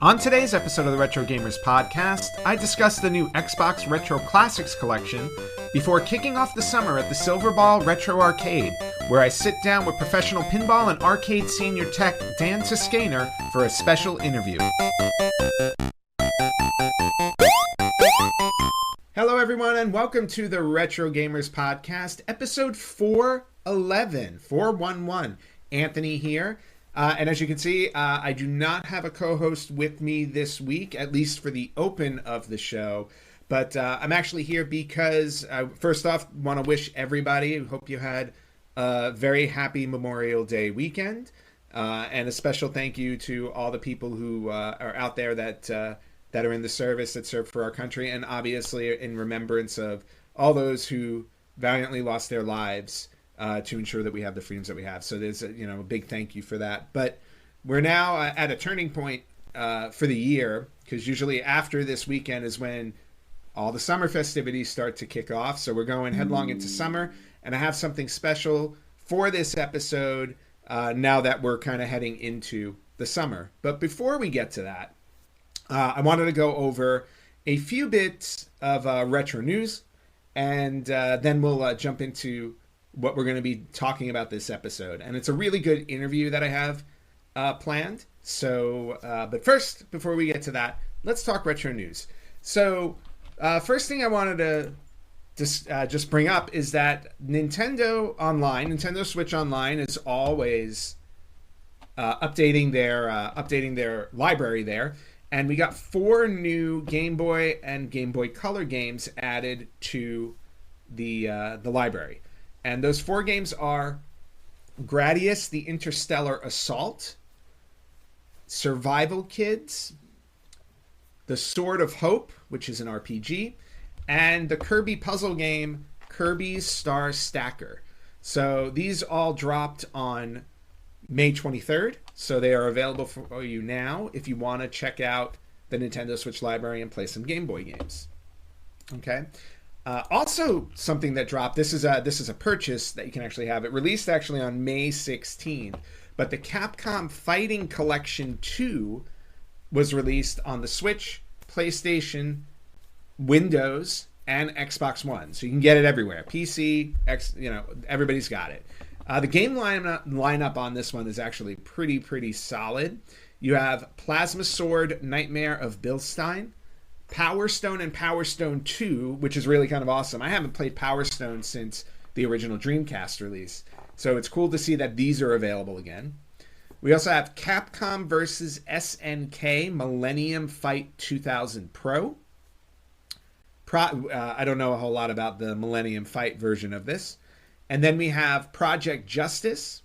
On today's episode of the Retro Gamers Podcast, I discuss the new Xbox Retro Classics collection before kicking off the summer at the Silverball Retro Arcade, where I sit down with professional pinball and arcade senior tech Dan Toskaner for a special interview. Hello everyone and welcome to the Retro Gamers Podcast, episode 411. Anthony here. And as you can see, I do not have a co-host with me this week, at least for the open of the show. But I'm actually here because, first off, want to wish everybody, hope you had a very happy Memorial Day weekend. And a special thank you to all the people who are out there that are in the service, that serve for our country. And obviously in remembrance of all those who valiantly lost their lives to ensure that we have the freedoms that we have. So there's a big thank you for that. But we're now at a turning point for the year, because usually after this weekend is when all the summer festivities start to kick off. So we're going headlong into summer, and I have something special for this episode now that we're kind of heading into the summer. But before we get to that, I wanted to go over a few bits of retro news, and then we'll jump into what we're going to be talking about this episode. And it's a really good interview that I have planned. So, but first, before we get to that, let's talk retro news. So, first thing I wanted to just bring up is that Nintendo Switch Online is always updating their library there. And we got 4 new Game Boy and Game Boy Color games added to the library. And those 4 games are Gradius, the Interstellar Assault, Survival Kids, The Sword of Hope, which is an RPG, and the Kirby puzzle game, Kirby's Star Stacker. So these all dropped on May 23rd. So they are available for you now if you want to check out the Nintendo Switch library and play some Game Boy games. Okay. Also, something that dropped. This is a purchase that you can actually have. It released actually on May 16th, but the Capcom Fighting Collection 2 was released on the Switch, PlayStation, Windows, and Xbox One. So you can get it everywhere. PC, everybody's got it. The game lineup on this one is actually pretty solid. You have Plasma Sword, Nightmare of Bilstein, Power Stone and Power Stone 2, which is really kind of awesome. I haven't played Power Stone since the original Dreamcast release, so it's cool to see that these are available again. We also have Capcom vs. SNK Millennium Fight 2000 Pro. I don't know a whole lot about the Millennium Fight version of this. And then we have Project Justice,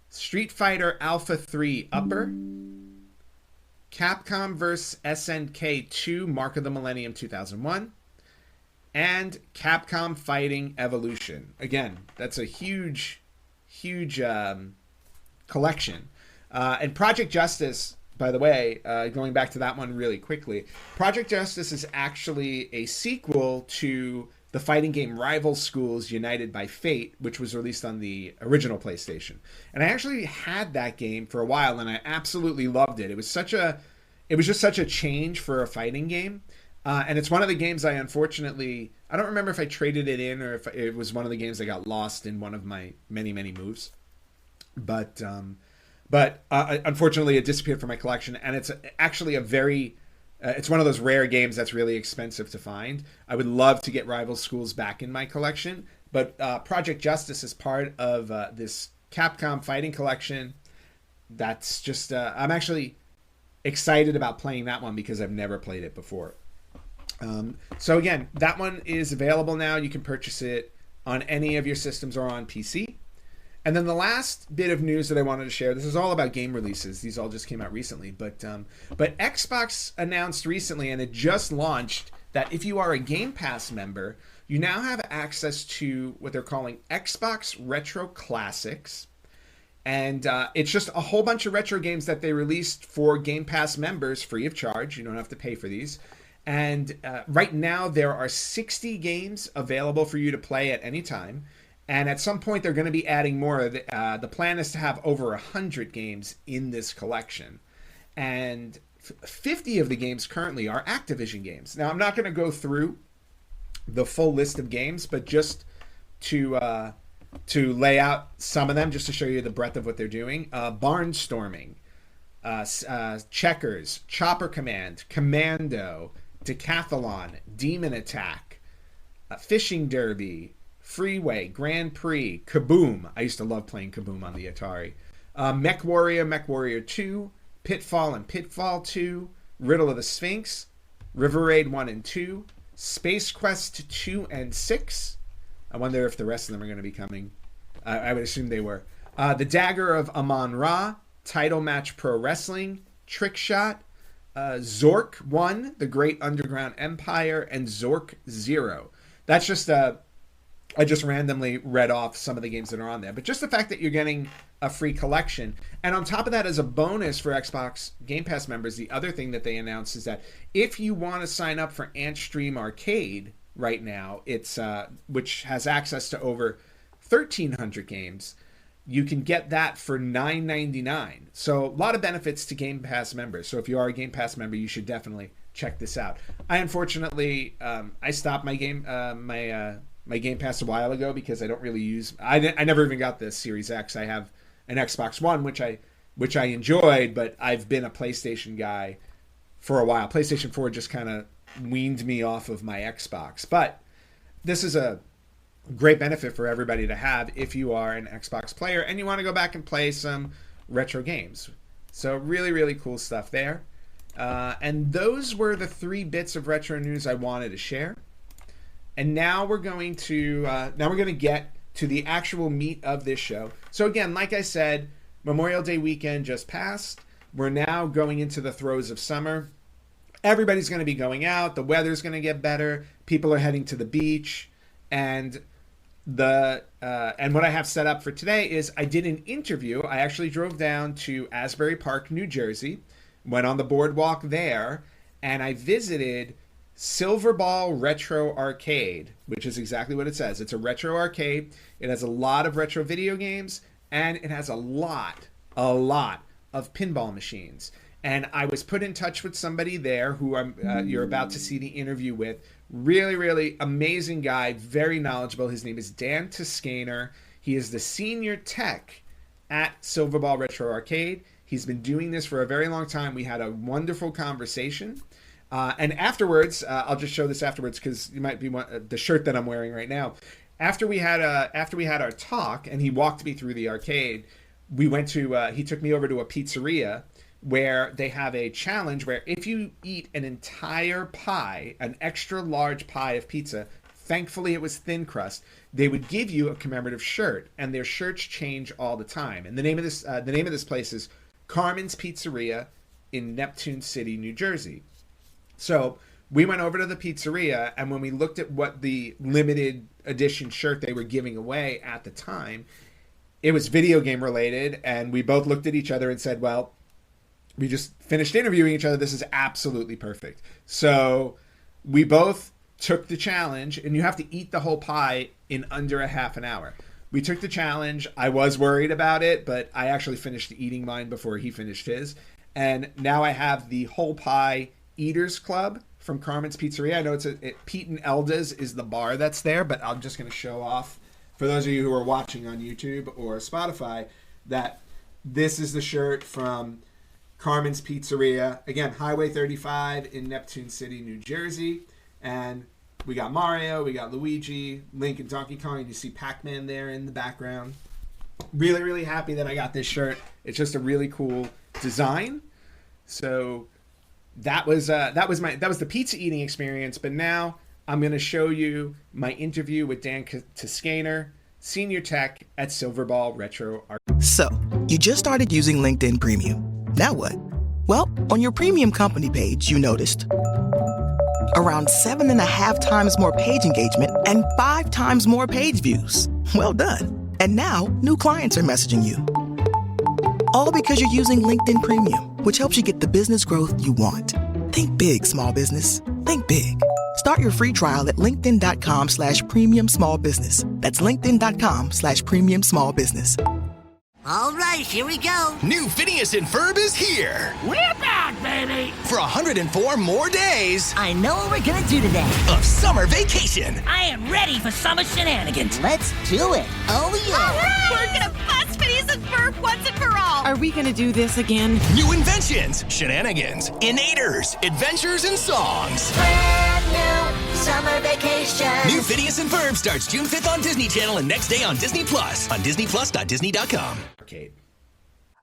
Street Fighter Alpha 3 Upper, Capcom vs. SNK 2 Mark of the Millennium 2001, and Capcom Fighting Evolution. Again, that's a huge collection. And Project Justice, by the way, going back to that one really quickly, Project Justice is actually a sequel to the fighting game Rival Schools United by Fate, which was released on the original PlayStation. And I actually had that game for a while, and I absolutely loved it. It was just such a change for a fighting game. And it's one of the games I don't remember if I traded it in or if it was one of the games that got lost in one of my many moves. But unfortunately, it disappeared from my collection, and it's actually it's one of those rare games that's really expensive to find. I would love to get Rival Schools back in my collection, but Project Justice is part of this Capcom Fighting Collection. That's just, I'm actually excited about playing that one because I've never played it before. So again, that one is available now. You can purchase it on any of your systems or on PC. And then the last bit of news that I wanted to share, this is all about game releases. These all just came out recently, but Xbox announced recently, and it just launched, that if you are a Game Pass member, you now have access to what they're calling Xbox Retro Classics. And it's just a whole bunch of retro games that they released for Game Pass members free of charge. You don't have to pay for these. And right now there are 60 games available for you to play at any time. And at some point, they're going to be adding more. The plan is to have over 100 games in this collection. And 50 of the games currently are Activision games. Now, I'm not going to go through the full list of games, but just to lay out some of them, just to show you the breadth of what they're doing. Barnstorming, Checkers, Chopper Command, Commando, Decathlon, Demon Attack, Fishing Derby, Freeway, Grand Prix, Kaboom. I used to love playing Kaboom on the Atari. Mech Warrior 2, Pitfall and Pitfall 2, Riddle of the Sphinx, River Raid 1 and 2, Space Quest 2 and 6. I wonder if the rest of them are going to be coming. I would assume they were. The Dagger of Amon-Ra, Title Match Pro Wrestling, Trick Shot, Zork 1, The Great Underground Empire, and Zork 0. That's just I just randomly read off some of the games that are on there. But just the fact that you're getting a free collection. And on top of that, as a bonus for Xbox Game Pass members, the other thing that they announced is that if you want to sign up for Antstream Arcade right now, it's which has access to over 1,300 games, you can get that for $9.99. So a lot of benefits to Game Pass members. So if you are a Game Pass member, you should definitely check this out. I unfortunately I stopped my Game Pass a while ago because I don't really use. I never even got the Series X. I have an Xbox One, which I enjoyed, but I've been a PlayStation guy for a while. PlayStation 4 just kind of weaned me off of my Xbox. But this is a great benefit for everybody to have if you are an Xbox player and you want to go back and play some retro games. So really, really cool stuff there. And those were the 3 bits of retro news I wanted to share. And now we're going to get to the actual meat of this show. So again, like I said, Memorial Day weekend just passed. We're now going into the throes of summer. Everybody's going to be going out. The weather's going to get better. People are heading to the beach. And what I have set up for today is I did an interview. I actually drove down to Asbury Park, New Jersey, went on the boardwalk there, and I visited Silverball Retro Arcade, which is exactly what it says. It's a retro arcade. It has a lot of retro video games, and it has a lot of pinball machines. And I was put in touch with somebody there who you're about to see the interview with. Really, really amazing guy, very knowledgeable. His name is Dan Toskaner. He is the senior tech at Silverball Retro Arcade. He's been doing this for a very long time. We had a wonderful conversation. And afterwards, I'll just show this afterwards because you might be the shirt that I'm wearing right now. After we had our talk, and he walked me through the arcade, we went to. He took me over to a pizzeria where they have a challenge where if you eat an entire pie, an extra large pie of pizza, thankfully it was thin crust, they would give you a commemorative shirt, and their shirts change all the time. And the name of this place is Carmen's Pizzeria in Neptune City, New Jersey. So we went over to the pizzeria, and when we looked at what the limited edition shirt they were giving away at the time, it was video game related, and we both looked at each other and said, well, we just finished interviewing each other. This is absolutely perfect. So we both took the challenge, and you have to eat the whole pie in under a half an hour. We took the challenge. I was worried about it, but I actually finished eating mine before he finished his. And now I have the whole pie Eaters Club from Carmen's Pizzeria. I know Pete and Elda's is the bar that's there, but I'm just going to show off for those of you who are watching on YouTube or Spotify that this is the shirt from Carmen's Pizzeria. Again, Highway 35 in Neptune City, New Jersey. And we got Mario, we got Luigi, Link, and Donkey Kong, and you see Pac-Man there in the background. Really, really happy that I got this shirt. It's just a really cool design. So that was the pizza eating experience. But now I'm going to show you my interview with Dan Toskaner, senior tech at Silverball Retro Arcade. So you just started using LinkedIn Premium. Now what? Well, on your premium company page, you noticed around 7.5 times more page engagement and 5 times more page views. Well done. And now new clients are messaging you. All because you're using LinkedIn Premium, which helps you get the business growth you want. Think big, small business. Think big. Start your free trial at linkedin.com/premium small business. That's linkedin.com/premium small business. All right, here we go. New Phineas and Ferb is here. We're back, baby. For 104 more days I know what we're gonna do today. of summer vacation. I am ready for summer shenanigans. Let's do it. Oh, yeah. All right. We're gonna bust Phineas and Ferb once and for all. Are we gonna do this again? New inventions, shenanigans, innators, adventures, and songs. Brand new summer vacation. New Phineas and Ferb starts June 5th on Disney Channel and next day on Disney Plus on DisneyPlus.Disney.com. Arcade.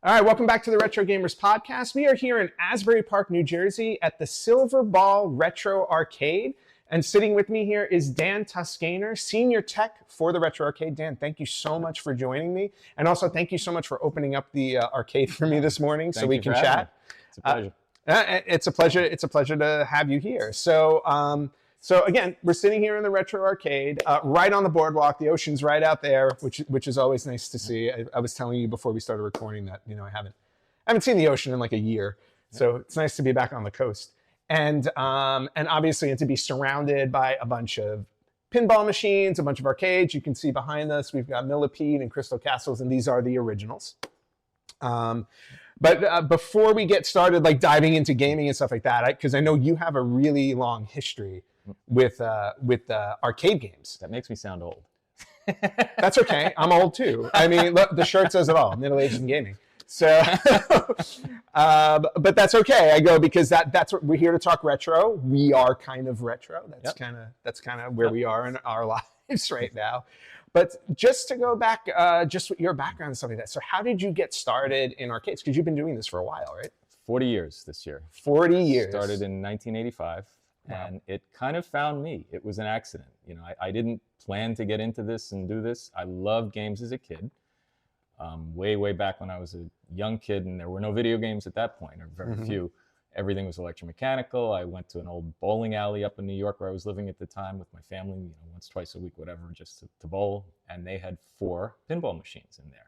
All right, welcome back to the Retro Gamers Podcast. We are here in Asbury Park, New Jersey at the Silverball Retro Arcade. And sitting with me here is Dan Toskaner, Senior Tech for the Retro Arcade. Dan, thank you so much for joining me. And also thank you so much for opening up the arcade for me this morning so we can chat. It's a pleasure. It's a pleasure. It's a pleasure to have you here. So again, we're sitting here in the Retro Arcade, right on the boardwalk. The ocean's right out there, which is always nice to see. I was telling you before we started recording that I haven't seen the ocean in like a year, so it's nice to be back on the coast. And obviously, to be surrounded by a bunch of pinball machines, a bunch of arcades. You can see behind us, we've got Millipede and Crystal Castles, and these are the originals. But before we get started, like diving into gaming and stuff like that, because I know you have a really long history with arcade games. That makes me sound old. That's okay. I'm old too. I mean, look, the shirt says it all. Middle-aged in gaming. So, but that's okay. I go because that's what we're here to talk retro. We are kind of retro. That's kind of where we are in our lives right now. But just to go back, just with your background and stuff like that. So how did you get started in arcades? Because you've been doing this for a while, right? 40 years this year. 40 years. Started in 1985. Wow. And it kind of found me. It was an accident. I didn't plan to get into this and do this. I loved games as a kid. Way back when I was a young kid, and there were no video games at that point, or very few. Everything was electromechanical. I went to an old bowling alley up in New York where I was living at the time with my family, once, twice a week, whatever, just to bowl. And they had 4 pinball machines in there.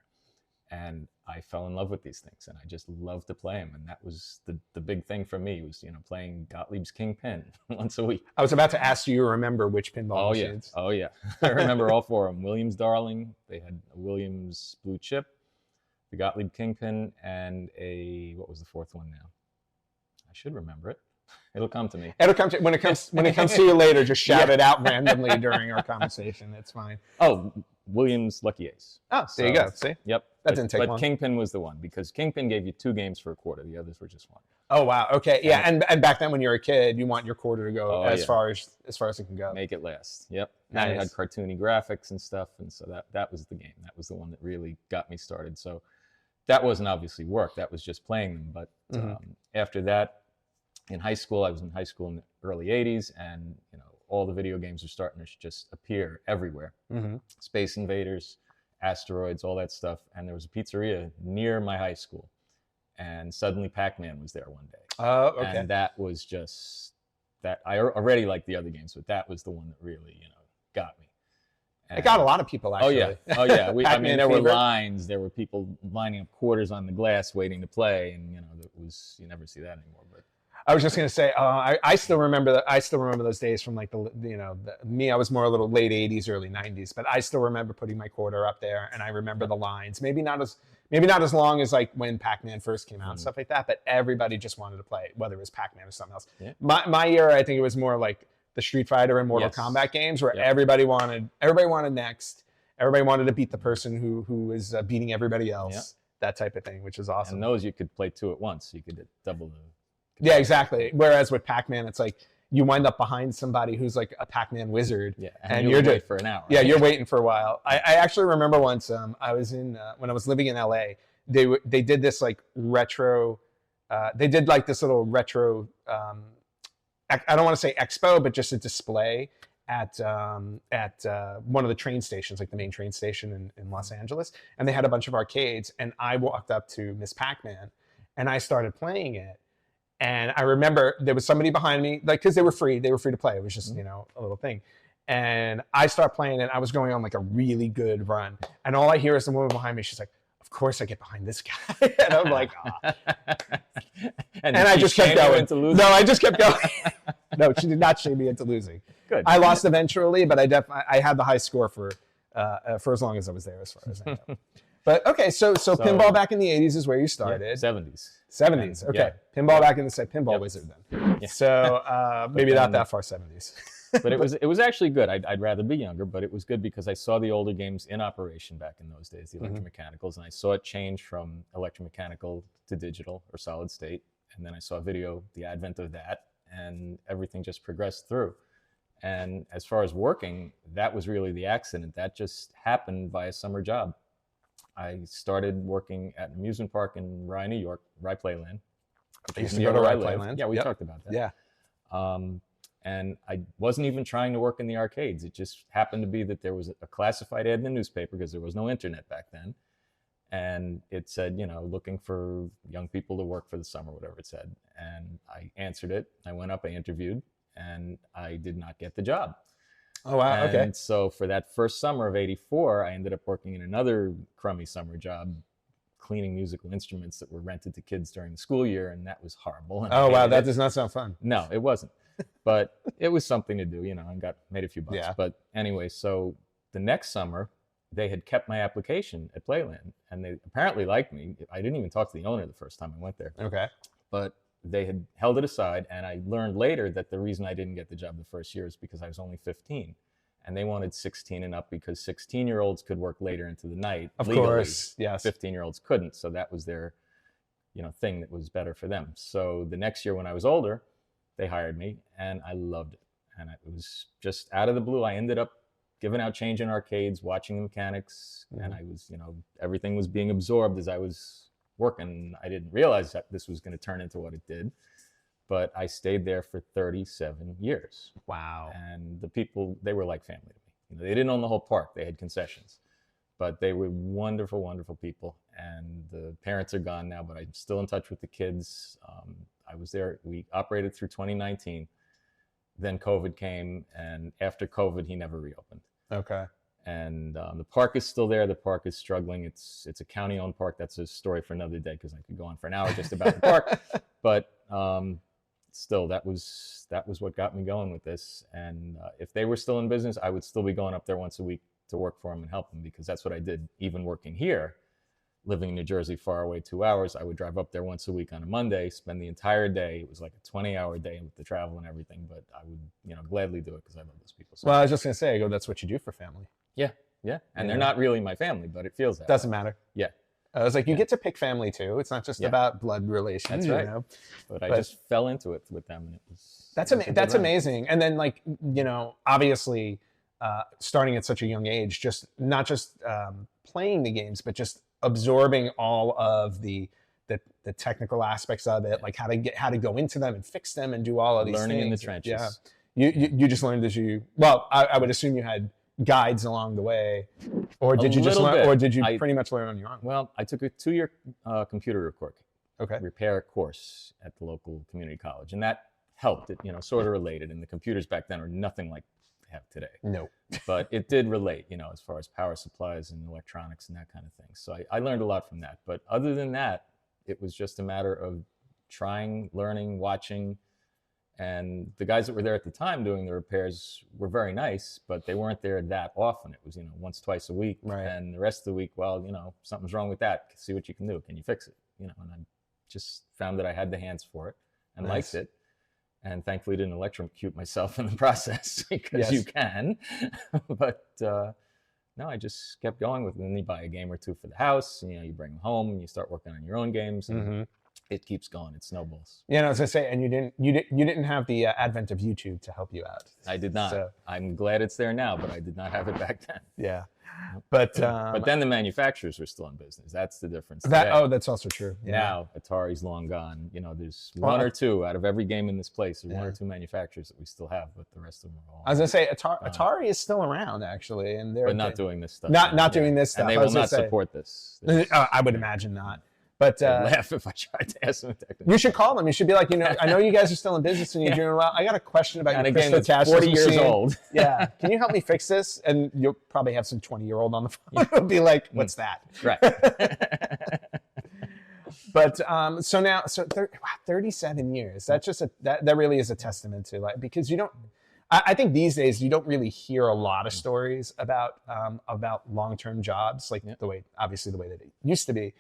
And I fell in love with these things, and I just loved to play them. And that was the big thing for me was, playing Gottlieb's Kingpin once a week. I was about to ask you remember which pinball machines. Oh, yeah. I remember all 4 of them. Williams Darling, they had a Williams Blue Chip, the Gottlieb Kingpin, and what was the 4th one now? I should remember it. It'll come to me. It'll come to when it comes to you later. Just shout it out randomly during our conversation. It's fine. Oh, Williams Lucky Ace. Oh, there you go. See? Yep. That didn't take long. But Kingpin was the one because Kingpin gave you 2 games for a quarter. The others were just 1. Oh wow. Okay. Yeah. And back then when you're a kid, you want your quarter to go as far as it can go. Make it last. Yep. Nice. And it had cartoony graphics and stuff, and so that was the game. That was the one that really got me started. So that wasn't obviously work. That was just playing them. But after that, in high school, I was in high school in the early 80s, and all the video games were starting to just appear everywhere. Space Invaders, Asteroids, all that stuff. And there was a pizzeria near my high school, and suddenly Pac-Man was there one day. Oh, okay. And that was just that. I already liked the other games, but that was the one that really, got me. And it got a lot of people, actually. Oh yeah. I mean, there were fever. lines. There were people lining up quarters on the glass waiting to play, and you never see that anymore. But I was just gonna say, I still remember those days from like me. I was more a little late '80s, early '90s, but I still remember putting my quarter up there, and I remember the lines. Maybe not as long as like when Pac-Man first came out and stuff like that, but everybody just wanted to play, whether it was Pac-Man or something else. Yeah. My era, I think it was more like the Street Fighter and Mortal Kombat games, where everybody wanted next. Everybody wanted to beat the person who was beating everybody else. That type of thing, which is awesome. And those you could play 2 at once. You could double the. Yeah, exactly. Whereas with Pac-Man, it's like you wind up behind somebody who's like a Pac-Man wizard. Yeah, and you're waiting for an hour. Yeah, you're waiting for a while. I actually remember once I was in when I was living in LA. They did this like retro. They did like this little retro. I don't want to say expo, but just a display at one of the train stations, like the main train station in Los Angeles, and they had a bunch of arcades. And I walked up to Miss Pac-Man, and I started playing it. And I remember there was somebody behind me, like, because they were free to play. It was just, a little thing. And I start playing it. I was going on like a really good run. And all I hear is the woman behind me. She's like, of course I get behind this guy. And I'm like, ah. And I just kept going. No, I just kept going. No, she did not shame me into losing. Good. I lost eventually, but I had the high score for as long as I was there, as far as I know. But okay, so pinball back in the 80s is where you started. Yeah, 70s. 70s. Okay. Yeah. Pinball back in the pinball wizard then. Yeah. So maybe not that far 70s. But it was actually good. I'd rather be younger, but it was good because I saw the older games in operation back in those days, the electromechanicals, and I saw it change from electromechanical to digital or solid state. And then I saw video, the advent of that, and everything just progressed through. And as far as working, that was really the accident. That just happened by a summer job. I started working at an amusement park in Rye, New York, Rye Playland. I used to go to Rye Lived. Playland. Yeah, we talked about that. Yeah. And I wasn't even trying to work in the arcades. It just happened to be that there was a classified ad in the newspaper because there was no internet back then. And it said, looking for young people to work for the summer, whatever it said. And I answered it. I went up, I interviewed, and I did not get the job. Oh, wow. And Okay. so for that first summer of '84, I ended up working in another crummy summer job, cleaning musical instruments that were rented to kids during the school year, and that was horrible. And I Oh, wow. hated That it. does not sound fun. No, it wasn't. But it was something to do, and made a few bucks. Yeah. But anyway, so the next summer, they had kept my application at Playland, and they apparently liked me. I didn't even talk to the owner the first time I went there. Okay. But they had held it aside, and I learned later that the reason I didn't get the job the first year is because I was only 15. And they wanted 16 and up because 16-year-olds could work later into the night. Of legally. course, yes. 15-year-olds couldn't, so that was their, thing that was better for them. So the next year when I was older, they hired me, and I loved it. And it was just out of the blue. I ended up giving out change in arcades, watching the mechanics, and I was, everything was being absorbed as I was working. I didn't realize that this was going to turn into what it did. But I stayed there for 37 years. Wow. And the people, they were like family to me. They didn't own the whole park. They had concessions. But they were wonderful, wonderful people. And the parents are gone now, but I'm still in touch with the kids. I was there. We operated through 2019. Then COVID came. And after COVID, he never reopened. Okay. And the park is still there. The park is struggling. It's a county-owned park. That's a story for another day because I could go on for an hour just about the park. But still, that was what got me going with this. And if they were still in business, I would still be going up there once a week to work for them and help them because that's what I did. Even working here, living in New Jersey, far away, 2 hours, I would drive up there once a week on a Monday, spend the entire day. It was like a 20-hour day with the travel and everything, but I would, gladly do it because I love those people. So Well, I was just going to say, that's what you do for family. yeah. And they're not really my family, but it feels that Doesn't way. matter. Yeah. I was like, you get to pick family too. It's not just about blood relations. That's right. You know? But I just fell into it with them, and it was That's it was a good that's run. amazing. And then obviously, starting at such a young age, just not just playing the games, but just absorbing all of the technical aspects of it, like how to go into them and fix them and do all of these Learning things. in the trenches. Yeah. You just learned as you. Well, I would assume you had guides along the way, or did you just little learn, bit. or did you I- pretty much learn on your own? Well, I took a 2-year computer Okay. repair course at the local community college, and that helped. It sort of related, and the computers back then are nothing like they have today. No. But it did relate, as far as power supplies and electronics and that kind of thing. So I learned a lot from that. But other than that, it was just a matter of trying, learning, watching. And the guys that were there at the time doing the repairs were very nice, but they weren't there that often. It was, once, twice a week. Right. And the rest of the week, well, something's wrong with that. See what you can do. Can you fix it? And I just found that I had the hands for it and Nice. liked it. And thankfully didn't electrocute myself in the process because Yes. you can. But no, I just kept going with it. And then you buy a game or two for the house. And, you bring them home and you start working on your own games. And it keeps going. It snowballs. Yeah, I was gonna say, and you didn't have the advent of YouTube to help you out. I did not. So, I'm glad it's there now, but I did not have it back then. yeah, but But then the manufacturers were still in business. That's the difference. that today. that's also true. Yeah. Now Atari's long gone. There's Well, one or two out of every game in this place. There's one or two manufacturers that we still have, but the rest of them are all. I was gonna say Atari is still around actually, and they're but not doing this stuff. Not doing this stuff. And they I will was gonna not say. support this. I would imagine not. But They'd laugh if I tried to ask them. you should call them. You should be like, I know you guys are still in business and you're doing well. I got a question about And your again, crystal it's cache 40 years machine. old. Yeah, can you help me fix this? And you'll probably have some 20-year-old on the phone. It'll be like, what's that? Right. But so now, 37 years. That's just that really is a testament to like, because you don't. I think these days you don't really hear a lot of stories about long-term jobs like the way that it used to be.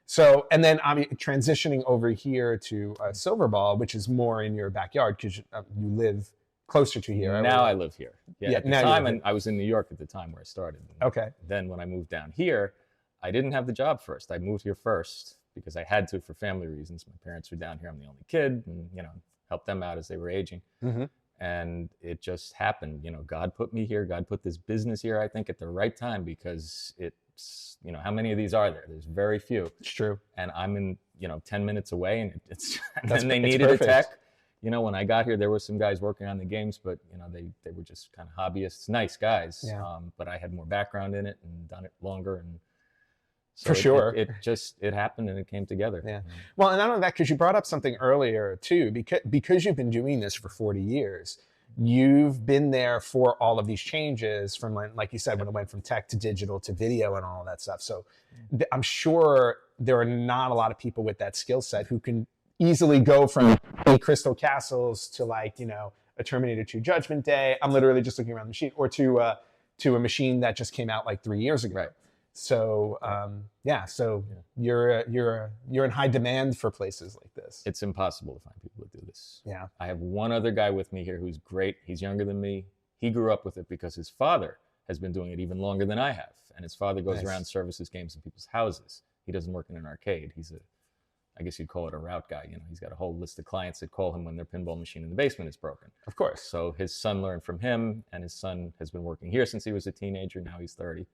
So, and then transitioning over here to Silverball, which is more in your backyard because you live closer to here. Now I live here. Yeah, at the now time, and I was in New York at the time where I started. Okay. Then when I moved down here, I didn't have the job first. I moved here first because I had to for family reasons. My parents were down here. I'm the only kid, and helped them out as they were aging. Mm-hmm. And it just happened. God put me here. God put this business here, I think, at the right time because it's, how many of these are there? There's very few. It's true. And I'm in, 10 minutes away, and and they needed perfect. A tech. When I got here, there were some guys working on the games, but, they were just kind of hobbyists, nice guys. Yeah. But I had more background in it and done it longer. And so for sure. It happened and it came together. Yeah. Well, and not only that, because you brought up something earlier too, because you've been doing this for 40 years, you've been there for all of these changes from like you said, when it went from tech to digital to video and all of that stuff. So I'm sure there are not a lot of people with that skill set who can easily go from Crystal Castles to a Terminator 2 Judgment Day. I'm literally just looking around the machine, or to a machine that just came out like 3 years ago. Right. So you're in high demand for places like this. It's impossible to find people that do this. Yeah. I have one other guy with me here who's great. He's younger than me. He grew up with it because his father has been doing it even longer than I have. And his father goes around, services games in people's houses. He doesn't work in an arcade. He's I guess you'd call it a route guy. He's got a whole list of clients that call him when their pinball machine in the basement is broken. Of course. So his son learned from him, and his son has been working here since he was a teenager. Now he's 30.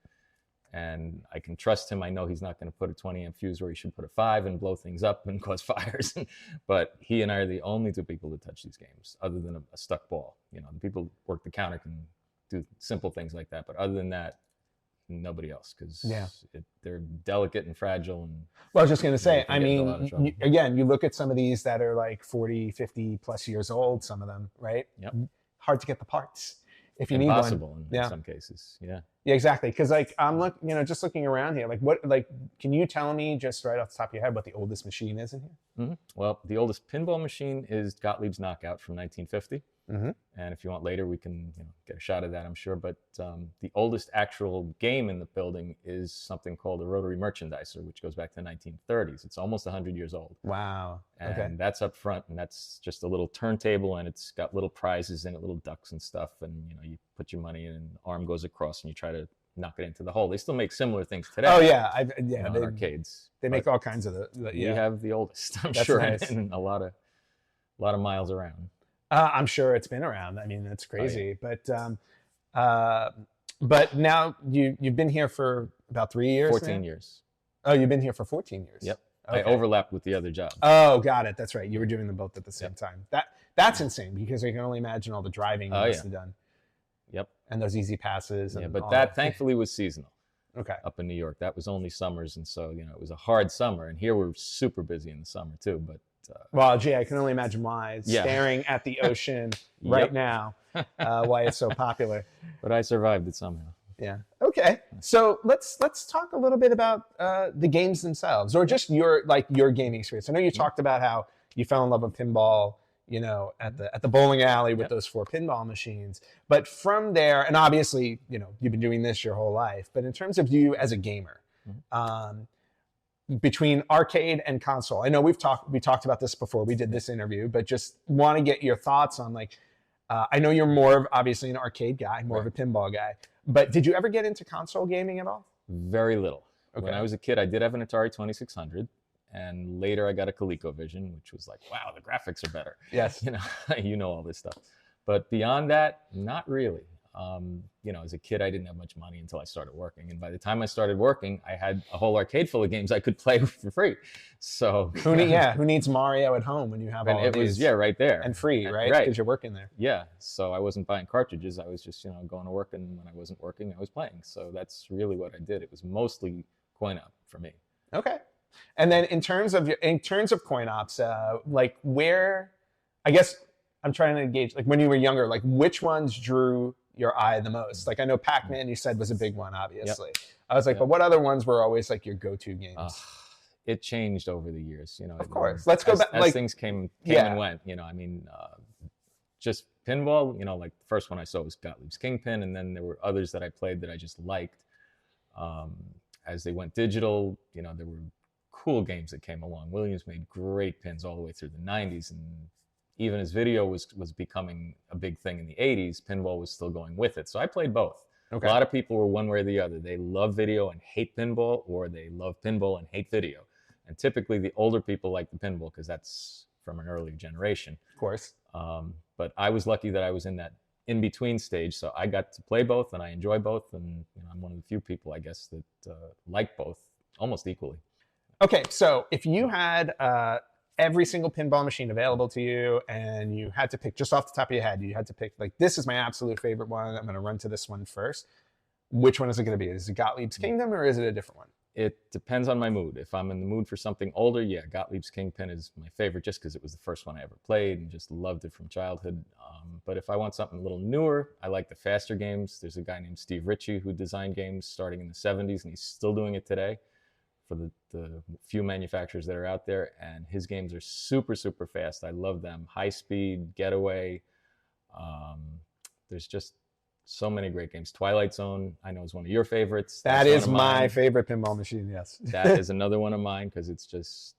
And I can trust him. I know he's not going to put a 20 amp fuse where he should put a 5 and blow things up and cause fires. But he and I are the only two people that touch these games, other than a stuck ball. The people who work the counter can do simple things like that. But other than that, nobody else, because they're delicate and fragile. And well, I was just going to say, you look at some of these that are like 40, 50 plus years old, some of them, right? Yep. Hard to get the parts. If you Impossible need one. in some cases. Yeah, exactly. Because I'm just looking around here, can you tell me just right off the top of your head what the oldest machine is in here? Mm-hmm. Well, the oldest pinball machine is Gottlieb's Knockout from 1950. Mm-hmm. And if you want later, we can get a shot of that, I'm sure. But the oldest actual game in the building is something called a rotary merchandiser, which goes back to the 1930s. It's almost 100 years old. Wow. And that's up front, and that's just a little turntable, and it's got little prizes in it, little ducks and stuff. And you put your money in, and the arm goes across, and you try to knock it into the hole. They still make similar things today. Oh yeah, in arcades. They make all kinds of We have the oldest, I'm that's sure, nice. And a lot of miles around. I'm sure it's been around. I mean, that's crazy. Oh, yeah. But now you've been here for about 3 years. 14 now? years. Oh, you've been here for 14 years. Yep. Okay. I overlapped with the other job. Oh, got it. That's right. You were doing them both at the same time. That's insane because I can only imagine all the driving you must have done. Yep. And those easy passes. And but that thankfully was seasonal. Okay. Up in New York, that was only summers, and so it was a hard summer. And here we're super busy in the summer too. But well, gee, I can only imagine why staring at the ocean right now, why it's so popular. But I survived it somehow. Yeah. Okay. So let's talk a little bit about the games themselves, or just your gaming experience. I know you talked about how you fell in love with pinball, at the bowling alley with those 4 pinball machines. But from there, and obviously, you've been doing this your whole life. But in terms of you as a gamer, between arcade and console, I know we talked about this before we did this interview, but just want to get your thoughts on I know you're more of obviously an arcade guy, more of a pinball guy. But did you ever get into console gaming at all? Very little. Okay. When I was a kid, I did have an Atari 2600, and later I got a ColecoVision, which was like, wow, the graphics are better. Yes. You know all this stuff. But beyond that, not really. As a kid, I didn't have much money until I started working. And by the time I started working, I had a whole arcade full of games I could play for free. So who needs Mario at home when you have all of these? Was right there. And free, right? Right. Because you're working there. Yeah. So I wasn't buying cartridges. I was just, going to work. And when I wasn't working, I was playing. So that's really what I did. It was mostly coin op for me. Okay. And then in terms of coin ops, where, I guess I'm trying to gauge, when you were younger, which ones drew your eye the most? I know Pac-Man, you said, was a big one, obviously. Yep. I was but what other ones were always your go-to games? it changed over the years. You know, of course. Let's go back. As things came and went. You know, I mean, just pinball. You know, like the first one I saw was Gottlieb's Kingpin, and then there were others that I played that I just liked. As they went digital, you know, there were cool games that came along. Williams made great pins all the way through the 90s, and even as video was becoming a big thing in the 80s, pinball was still going with it. So I played both. Okay. A lot of people were one way or the other. They love video and hate pinball, or they love pinball and hate video. And typically the older people like the pinball because that's from an earlier generation. Of course. But I was lucky that I was in that in-between stage, so I got to play both, and I enjoy both, and you know, I'm one of the few people, I guess, that like both almost equally. Okay, so if you had every single pinball machine available to you, and you had to pick just off the top of your head, you had to pick, like, this is my absolute favorite one, I'm going to run to this one first, which one is it going to be? Is it Gottlieb's Kingdom, or is it a different one? It depends on my mood. If I'm in the mood for something older, yeah, Gottlieb's Kingpin is my favorite just because it was the first one I ever played and just loved it from childhood. But if I want something a little newer, I like the faster games. There's a guy named Steve Ritchie who designed games starting in the 70s, and he's still doing it today for the few manufacturers that are out there. And his games are super, super fast. I love them. High speed, getaway. There's just so many great games. Twilight Zone, I know, is one of your favorites. That is my favorite pinball machine, yes. That is another one of mine because it's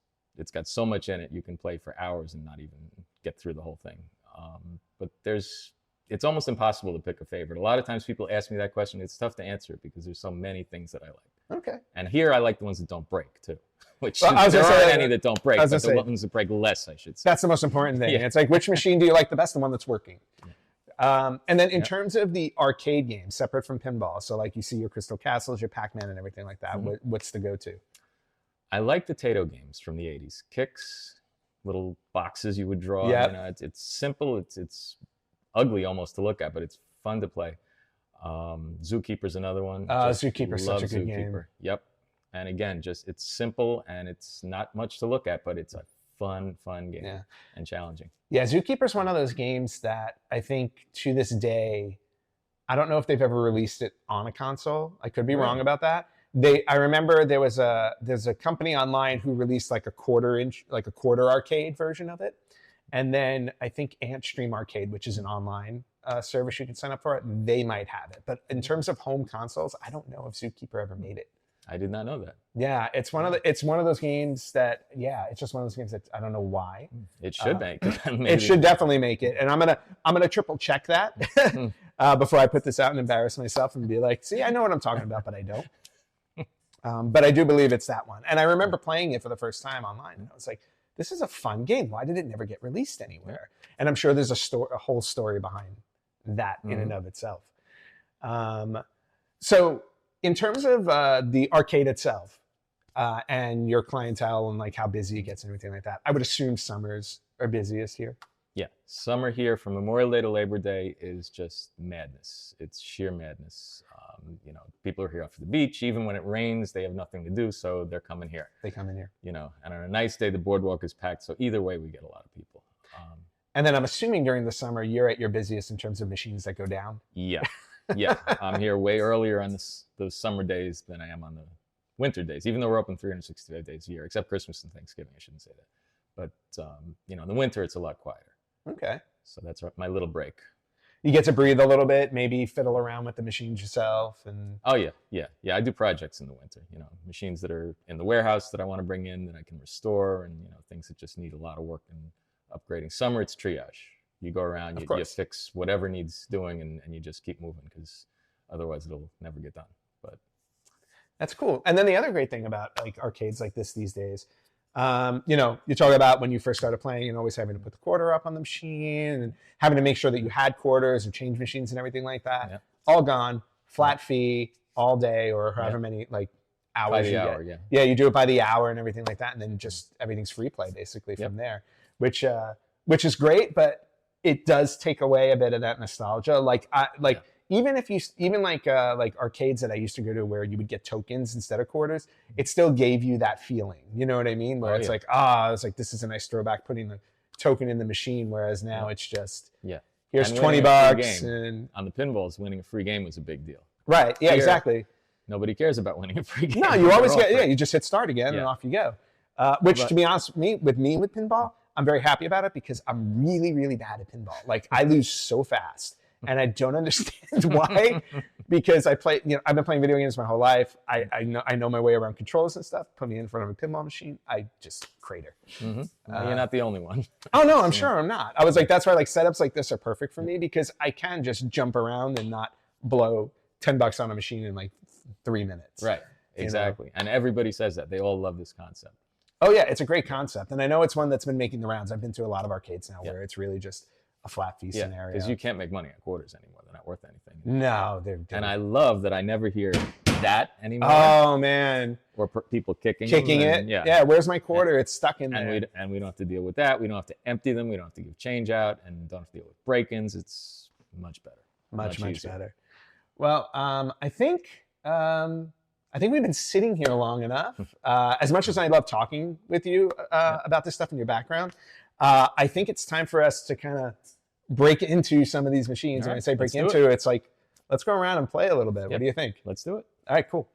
got so much in it. You can play for hours and not even get through the whole thing. But it's almost impossible to pick a favorite. A lot of times people ask me that question. It's tough to answer because there's so many things that I like. Okay. And here I like the ones that don't break too. Which there aren't any that don't break, but the ones that break less, I should say. That's the most important thing. Yeah. It's like, which machine do you like the best? The one that's working. Yeah. And then in terms of the arcade games, separate from pinball, so like you see your Crystal Castles, your Pac-Man and everything like that, what's the go-to? I like the Tato games from the 80s. Kicks, little boxes you would draw. Yep. You know, it's simple. It's ugly almost to look at, but it's fun to play. Zookeeper's another one. Zookeeper's such a good game. Yep. And again, just it's simple and it's not much to look at, but it's a fun game and challenging. Yeah, Zookeeper's one of those games that I think to this day, I don't know if they've ever released it on a console. I could be wrong about that. I remember there's a company online who released like a quarter arcade version of it. And then I think Antstream Arcade, which is an online service you can sign up for, they might have it. But in terms of home consoles, I don't know if Zookeeper ever made it. I did not know that. Yeah, it's one of those games that it's just one of those games that I don't know why. It should make it. It should definitely make it. And I'm gonna triple check that before I put this out and embarrass myself and be like, see, I know what I'm talking about, but I don't. But I do believe it's that one. And I remember playing it for the first time online, and I was like, this is a fun game. Why did it never get released anywhere? And I'm sure there's a whole story behind that in and of itself. So in terms of the arcade itself and your clientele and like how busy it gets and everything like that, I would assume summers are busiest here. Yeah, summer here from Memorial Day to Labor Day is just madness. It's sheer madness. You know, people are here off the beach. Even when it rains, they have nothing to do, so they're coming here. They come in here. You know, and on a nice day, the boardwalk is packed. So either way, we get a lot of people. And then I'm assuming during the summer, you're at your busiest in terms of machines that go down. Yeah, yeah. I'm here way earlier on those summer days than I am on the winter days, even though we're open 365 days a year, except Christmas and Thanksgiving. I shouldn't say that. But, you know, in the winter, it's a lot quieter. Okay. So that's my little break. You get to breathe a little bit, maybe fiddle around with the machines yourself. And oh, yeah. I do projects in the winter, you know, machines that are in the warehouse that I want to bring in that I can restore, and, you know, things that just need a lot of work and upgrading. Summer, it's triage. You go around, you fix whatever needs doing, and you just keep moving, because otherwise it'll never get done. But that's cool. And then the other great thing about like arcades like this these days, you know, you talk about when you first started playing and always having to put the quarter up on the machine and having to make sure that you had quarters and change machines and everything like that. Yep. All gone, flat fee all day, or however many like hours by the you hour, get. Yeah, you do it by the hour and everything like that, and then just everything's free play basically from there, which is great, but it does take away a bit of that nostalgia. Even like arcades that I used to go to where you would get tokens instead of quarters, it still gave you that feeling. You know what I mean? Where it's like, it's like, this is a nice throwback, putting the token in the machine, whereas now it's just, here's $20. And on the pinballs, winning a free game was a big deal. Right. Yeah, exactly. Nobody cares about winning a free game. No, you always you just hit start again and off you go. Which, to be honest with me with pinball, I'm very happy about it because I'm really, really bad at pinball. Like, I lose so fast, and I don't understand why. Because I've been playing video games my whole life. I know my way around controls and stuff. Put me in front of a pinball machine, I just crater. Mm-hmm. You're not the only one. Oh no, I'm sure I'm not. I was like, that's why like setups like this are perfect for me because I can just jump around and not blow $10 on a machine in like 3 minutes. Right. Exactly. And everybody says that. They all love this concept. Oh yeah, it's a great concept, and I know it's one that's been making the rounds. I've been to a lot of arcades now where it's really just a flat fee scenario. Because you can't make money on quarters anymore. They're not worth anything. No, they're and I love that I never hear that anymore. Oh man, or people kicking it. Yeah. Where's my quarter? It's stuck in there. And we don't have to deal with that. We don't have to empty them. We don't have to give change out, and don't have to deal with break-ins. It's much better. Much better. Well, I think we've been sitting here long enough. As much as I love talking with you about this stuff in your background, I think it's time for us to kind of break into some of these machines. When I say break into, it's like, let's go around and play a little bit. Yep. What do you think? Let's do it. All right, cool.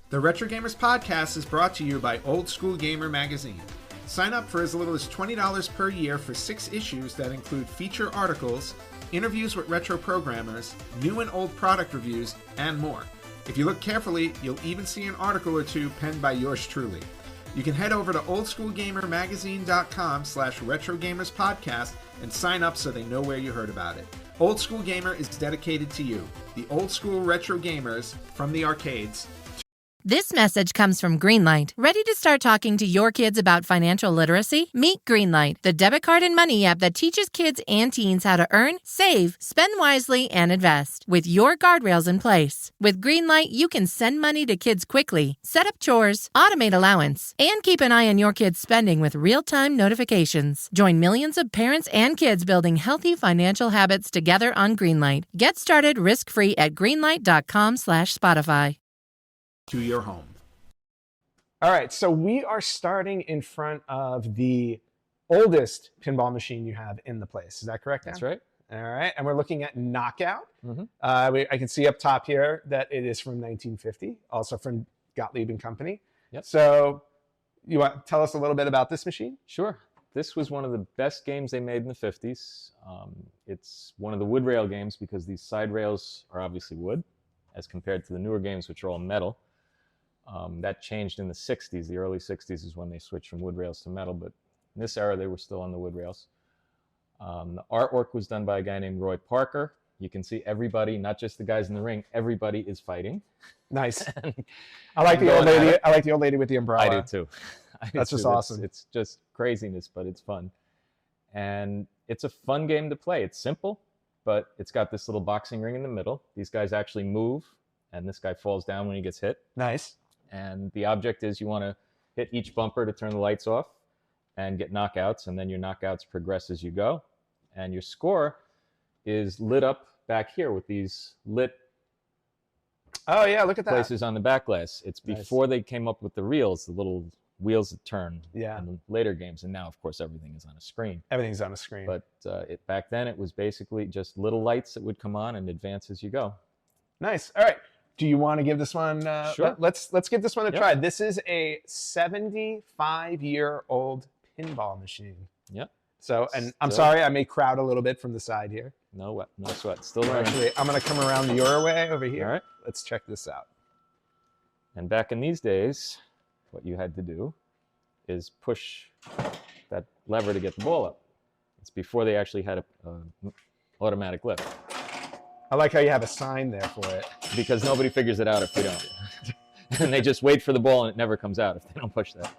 The Retro Gamers Podcast is brought to you by Old School Gamer Magazine. Sign up for as little as $20 per year for 6 issues that include feature articles, interviews with retro programmers, new and old product reviews, and more. If you look carefully, you'll even see an article or two penned by yours truly. You can head over to oldschoolgamermagazine.com/retrogamerspodcast and sign up so they know where you heard about it. Old School Gamer is dedicated to you, the old school retro gamers from the arcades. This message comes from Greenlight. Ready to start talking to your kids about financial literacy? Meet Greenlight, the debit card and money app that teaches kids and teens how to earn, save, spend wisely, and invest, with your guardrails in place. With Greenlight, you can send money to kids quickly, set up chores, automate allowance, and keep an eye on your kids' spending with real-time notifications. Join millions of parents and kids building healthy financial habits together on Greenlight. Get started risk-free at greenlight.com/Spotify. To your home. All right, so we are starting in front of the oldest pinball machine you have in the place. Is that correct, Dan? That's right. All right, and we're looking at Knockout. Mm-hmm. I can see up top here that it is from 1950, also from Gottlieb and Company. Yep. So you want to tell us a little bit about this machine? Sure. This was one of the best games they made in the 50s. It's one of the wood rail games because these side rails are obviously wood as compared to the newer games, which are all metal. That changed in the 60s. The early 60s is when they switched from wood rails to metal, but in this era, they were still on the wood rails. The artwork was done by a guy named Roy Parker. You can see everybody, not just the guys in the ring, everybody is fighting. Nice. I like the old lady. I like the old lady with the umbrella. I do too. That's just awesome. It's just craziness, but it's fun. And it's a fun game to play. It's simple, but it's got this little boxing ring in the middle. These guys actually move, and this guy falls down when he gets hit. Nice. And the object is you want to hit each bumper to turn the lights off and get knockouts, and then your knockouts progress as you go. And your score is lit up back here with these lit look at that. places on the back glass. It's before they came up with the reels, the little wheels that turn in the later games. And now, of course, everything is on a screen. Everything's on a screen. But back then, it was basically just little lights that would come on and advance as you go. Nice. All right. Do you want to give this one? Sure. Let's give this one a try. This is a 75-year-old pinball machine. Yep. So, and I'm sorry, I may crowd a little bit from the side here. No sweat. Still running. Actually, I'm going to come around your way over here. All right. Let's check this out. And back in these days, what you had to do is push that lever to get the ball up. It's before they actually had a automatic lift. I like how you have a sign there for it. Because nobody figures it out if they don't. And they just wait for the ball and it never comes out if they don't push that.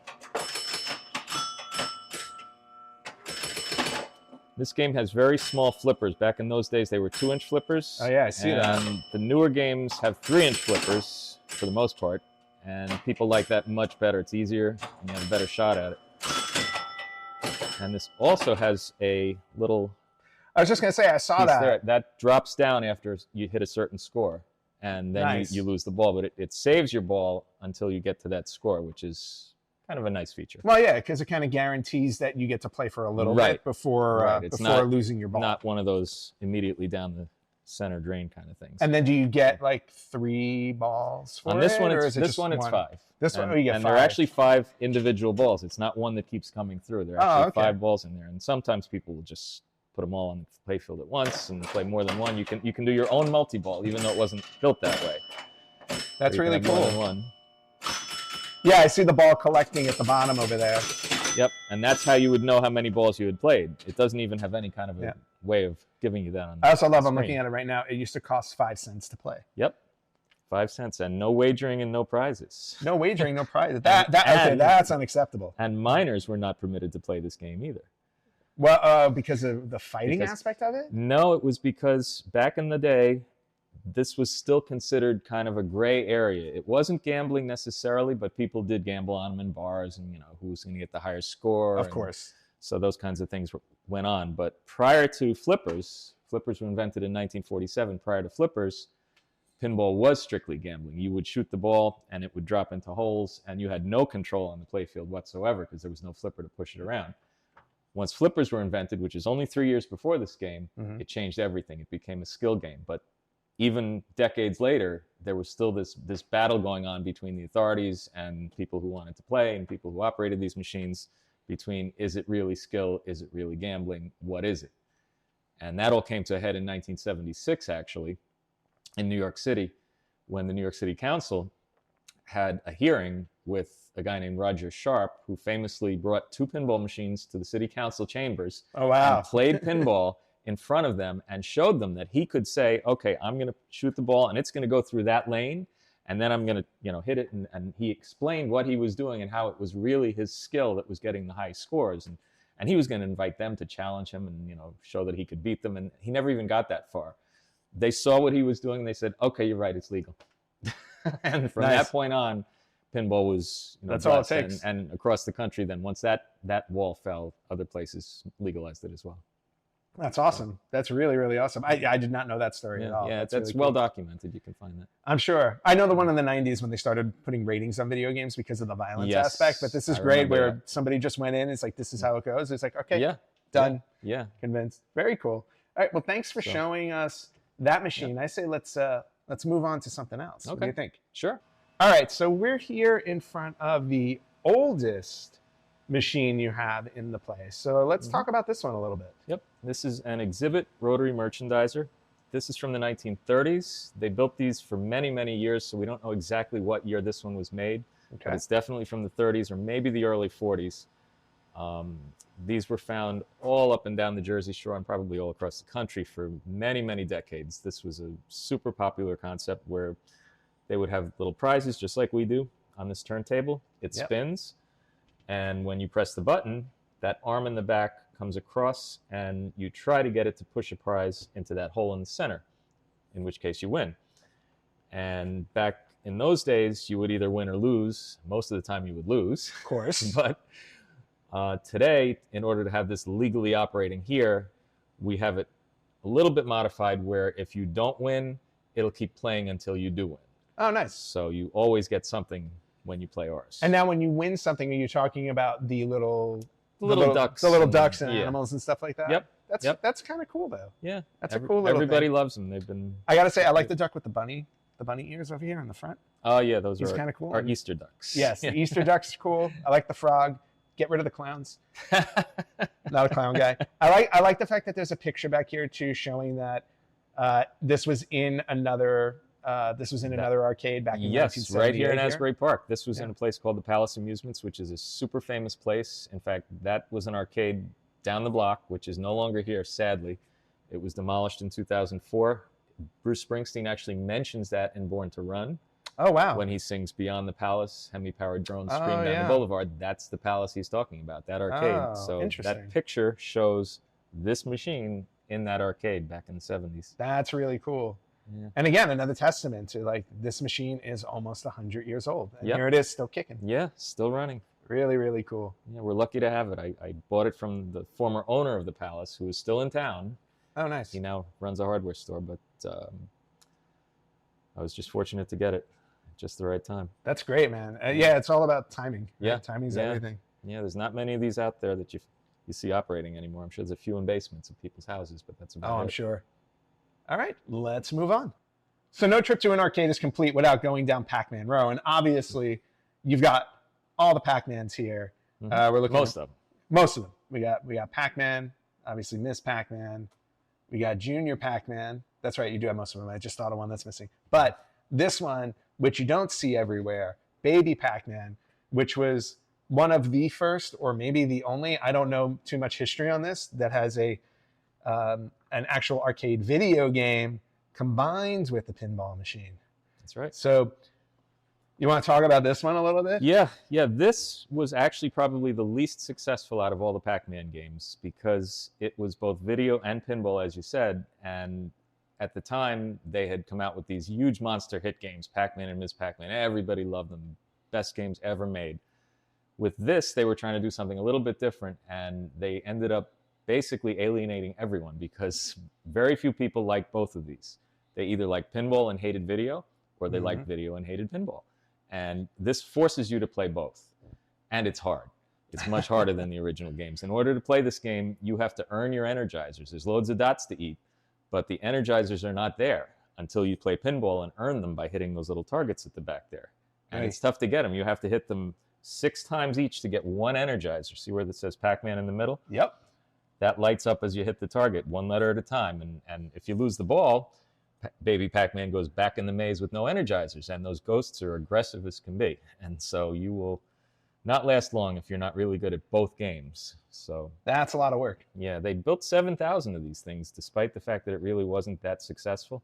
This game has very small flippers. Back in those days, they were 2-inch flippers. Oh yeah, I see that. And the newer games have 3-inch flippers for the most part. And people like that much better. It's easier and you have a better shot at it. And this also has a little... I was just going to say, I saw that. There. That drops down after you hit a certain score. And then you lose the ball. But it saves your ball until you get to that score, which is kind of a nice feature. Well, yeah, because it kind of guarantees that you get to play for a little bit before losing your ball. Not one of those immediately down the center drain kind of things. And then do you get like 3 balls for on this it, one? or It's is it this just one. It's 5. This and, one, you get and 5. there are actually 5 individual balls. It's not one that keeps coming through. There are actually 5 balls in there, and sometimes people will just put them all on the playfield at once and play more than one. You can do your own multi-ball, even though it wasn't built that way. That's really cool. More than one. Yeah, I see the ball collecting at the bottom over there. Yep, and that's how you would know how many balls you had played. It doesn't even have any kind of a way of giving you that on I also love, screen. I'm looking at it right now, it used to cost 5 cents to play. Yep, 5 cents, and no wagering and no prizes. No wagering, no prize. Okay, that's unacceptable. And minors were not permitted to play this game either. Well, because of the fighting aspect of it? No, it was because back in the day, this was still considered kind of a gray area. It wasn't gambling necessarily, but people did gamble on them in bars, and who was going to get the higher score. Of course. So those kinds of things went on. But prior to flippers were invented in 1947. Prior to flippers, pinball was strictly gambling. You would shoot the ball, and it would drop into holes, and you had no control on the playfield whatsoever because there was no flipper to push it around. Once flippers were invented, which is only 3 years before this game, it changed everything. It became a skill game. But even decades later, there was still this battle going on between the authorities and people who wanted to play and people who operated these machines between, is it really skill? Is it really gambling? What is it? And that all came to a head in 1976, actually, in New York City, when the New York City Council had a hearing with a guy named Roger Sharp, who famously brought 2 pinball machines to the city council chambers and played pinball in front of them and showed them that he could say, okay, I'm going to shoot the ball and it's going to go through that lane, and then I'm going to hit it. And he explained what he was doing and how it was really his skill that was getting the high scores. And he was going to invite them to challenge him and show that he could beat them. And he never even got that far. They saw what he was doing. And they said, okay, you're right, it's legal. And from that point on, pinball was that's all it takes. And across the country, then once that wall fell, other places legalized it as well. That's awesome. That's really, really awesome. I did not know that story at all. Yeah, that's really well cool. documented. You can find that. I'm sure. I know the one in the 90s when they started putting ratings on video games because of the violence aspect, but this is great where somebody just went in. It's like, this is how it goes. It's like, okay, done. Yeah. Convinced. Very cool. All right. Well, thanks for showing us that machine. I say let's move on to something else. Okay. What do you think? Sure. All right. So we're here in front of the oldest machine you have in the place. So let's talk about this one a little bit. Yep. This is an exhibit rotary merchandiser. This is from the 1930s. They built these for many, many years, so we don't know exactly what year this one was made. Okay. But it's definitely from the 30s or maybe the early 40s. These were found all up and down the Jersey Shore and probably all across the country for many, many decades. This was a super popular concept where they would have little prizes just like we do on this turntable. It spins. And when you press the button, that arm in the back comes across and you try to get it to push a prize into that hole in the center, in which case you win. And back in those days, you would either win or lose. Most of the time you would lose. Of course. But today, in order to have this legally operating here, we have it a little bit modified where if you don't win, it'll keep playing until you do win. Oh, nice. So you always get something when you play ours. And now when you win something, are you talking about the little ducks? The little ducks and animals and stuff like that? Yep. That's kind of cool, though. Yeah. That's a cool little Everybody thing. loves them. They've been... I got to say, I like the duck with the bunny ears over here in the front. Oh, yeah. Those He's are kind of cool. our Easter ducks. Yes, the Easter duck's cool. I like the frog. Get rid of the clowns. Not a clown guy. I like the fact that there's a picture back here, too, showing that this was in another arcade back in 1978. Right here in Asbury Park. This was in a place called the Palace Amusements, which is a super famous place. In fact, that was an arcade down the block, which is no longer here, sadly. It was demolished in 2004. Bruce Springsteen actually mentions that in Born to Run. Oh, wow. When he sings Beyond the Palace, hemi-powered drones scream down the boulevard. That's the palace he's talking about, that arcade. So that picture shows this machine in that arcade back in the 70s. That's really cool. Yeah. And again, another testament to like this machine is almost 100 years old. And here it is, still kicking. Yeah, still running. Really, really cool. Yeah, we're lucky to have it. I bought it from the former owner of the palace, who is still in town. Oh, nice. He now runs a hardware store, but I was just fortunate to get it at just the right time. That's great, man. Yeah, it's all about timing. Yeah. Timing's everything. Yeah, there's not many of these out there that you see operating anymore. I'm sure there's a few in basements of people's houses, but that's about it. Oh, I'm sure. All right, let's move on. So no trip to an arcade is complete without going down Pac-Man Row. And obviously, you've got all the Pac-Mans here. We're looking Most of them. Most of them. We got Pac-Man, obviously Miss Pac-Man. We got Junior Pac-Man. That's right, you do have most of them. I just thought of one that's missing. But this one, which you don't see everywhere, Baby Pac-Man, which was one of the first, or maybe the only, I don't know too much history on this, that has an actual arcade video game combined with the pinball machine. That's right. So you want to talk about this one a little bit? Yeah. This was actually probably the least successful out of all the Pac-Man games because it was both video and pinball, as you said. And at the time, they had come out with these huge monster hit games, Pac-Man and Ms. Pac-Man. Everybody loved them. Best games ever made. With this, they were trying to do something a little bit different, and they ended up basically alienating everyone because very few people liked both of these. They either liked pinball and hated video, or they liked video and hated pinball. And this forces you to play both. And it's hard. It's much harder than the original games. In order to play this game, you have to earn your energizers. There's loads of dots to eat, but the energizers are not there until you play pinball and earn them by hitting those little targets at the back there. And it's tough to get them. You have to hit them 6 times each to get one energizer. See where that says Pac-Man in the middle? Yep. That lights up as you hit the target, one letter at a time. And if you lose the ball, Baby Pac-Man goes back in the maze with no energizers, and those ghosts are aggressive as can be. And so you will not last long if you're not really good at both games. So that's a lot of work. Yeah, they built 7,000 of these things, despite the fact that it really wasn't that successful.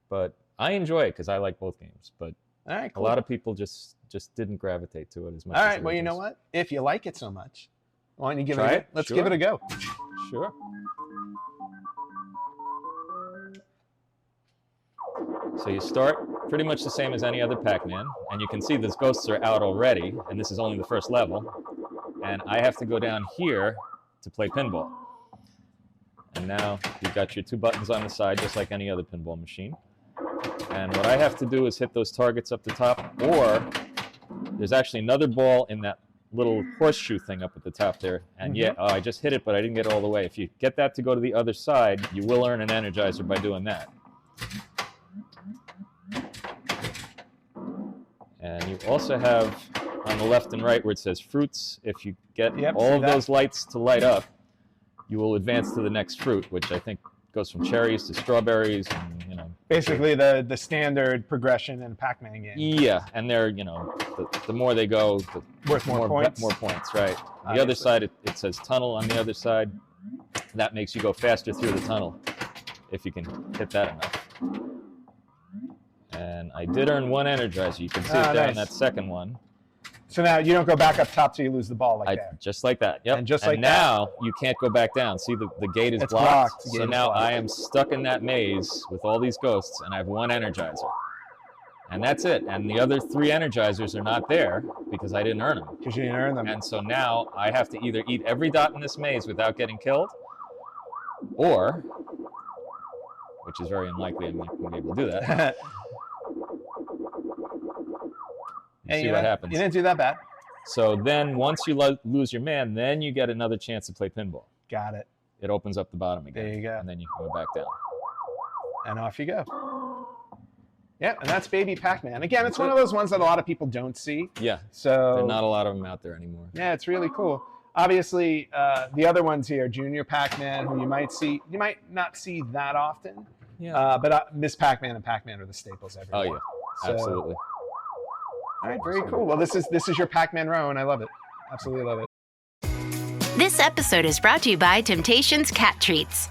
But I enjoy it because I like both games. But all right, cool. A lot of people just didn't gravitate to it as much. All right, well, you know what? If you like it so much, why don't you give it a go? Let's give it a go. Sure. So you start pretty much the same as any other Pac-Man, and you can see those ghosts are out already, and this is only the first level. And I have to go down here to play pinball. And now you've got your 2 buttons on the side, just like any other pinball machine. And what I have to do is hit those targets up the top, or there's actually another ball in that little horseshoe thing up at the top there. And I just hit it, but I didn't get it all the way. If you get that to go to the other side, you will earn an energizer by doing that. And you also have on the left and right where it says fruits. If you get all of those lights to light up, you will advance to the next fruit, which I think goes from cherries to strawberries, and basically the standard progression in a Pac-Man game. Yeah, and they're the more they go, the worth more points. More points, right? On the other side, it says tunnel. On the other side, that makes you go faster through the tunnel if you can hit that enough. And I did earn 1 energizer. You can see it down in that second one. So now you don't go back up top till you lose the ball that. Just like that, yep. And now you can't go back down. See, the gate is blocked. So now I am stuck in that maze with all these ghosts, and I have 1 energizer. And that's it. And the other 3 energizers are not there because I didn't earn them. Because you didn't earn them. And so now I have to either eat every dot in this maze without getting killed, or, which is very unlikely I'm not going to be able to do that. See what happens. You didn't do that bad. So then once you lose your man, then you get another chance to play pinball. Got it. It opens up the bottom again. There you go. And then you can go back down. And off you go. Yeah, and that's Baby Pac-Man. Again, it's one of those ones that a lot of people don't see. Yeah. So there are not a lot of them out there anymore. Yeah, it's really cool. Obviously, the other ones here, Junior Pac-Man, who you might not see that often. Yeah. But Miss Pac-Man and Pac-Man are the staples everywhere. Oh yeah, absolutely. All right, very cool. Well, this is your Pac-Man row, and I love it. Absolutely love it. This episode is brought to you by Temptations Cat Treats.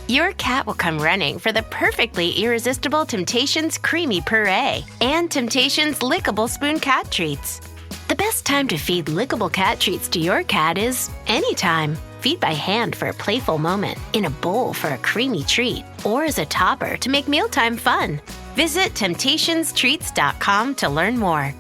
Your cat will come running for the perfectly irresistible Temptations Creamy Puree and Temptations Lickable Spoon Cat Treats. The best time to feed lickable cat treats to your cat is anytime. Feed by hand for a playful moment, in a bowl for a creamy treat, or as a topper to make mealtime fun. Visit TemptationsTreats.com to learn more.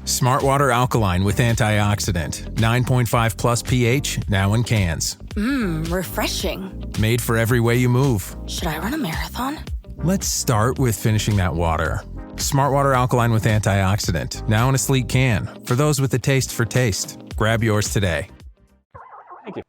Smart Water Alkaline with antioxidant. 9.5 plus pH, now in cans. Refreshing. Made for every way you move. Should I run a marathon? Let's start with finishing that water. Smart Water Alkaline with antioxidant, now in a sleek can. For those with a taste for taste. Grab yours today. Thank you.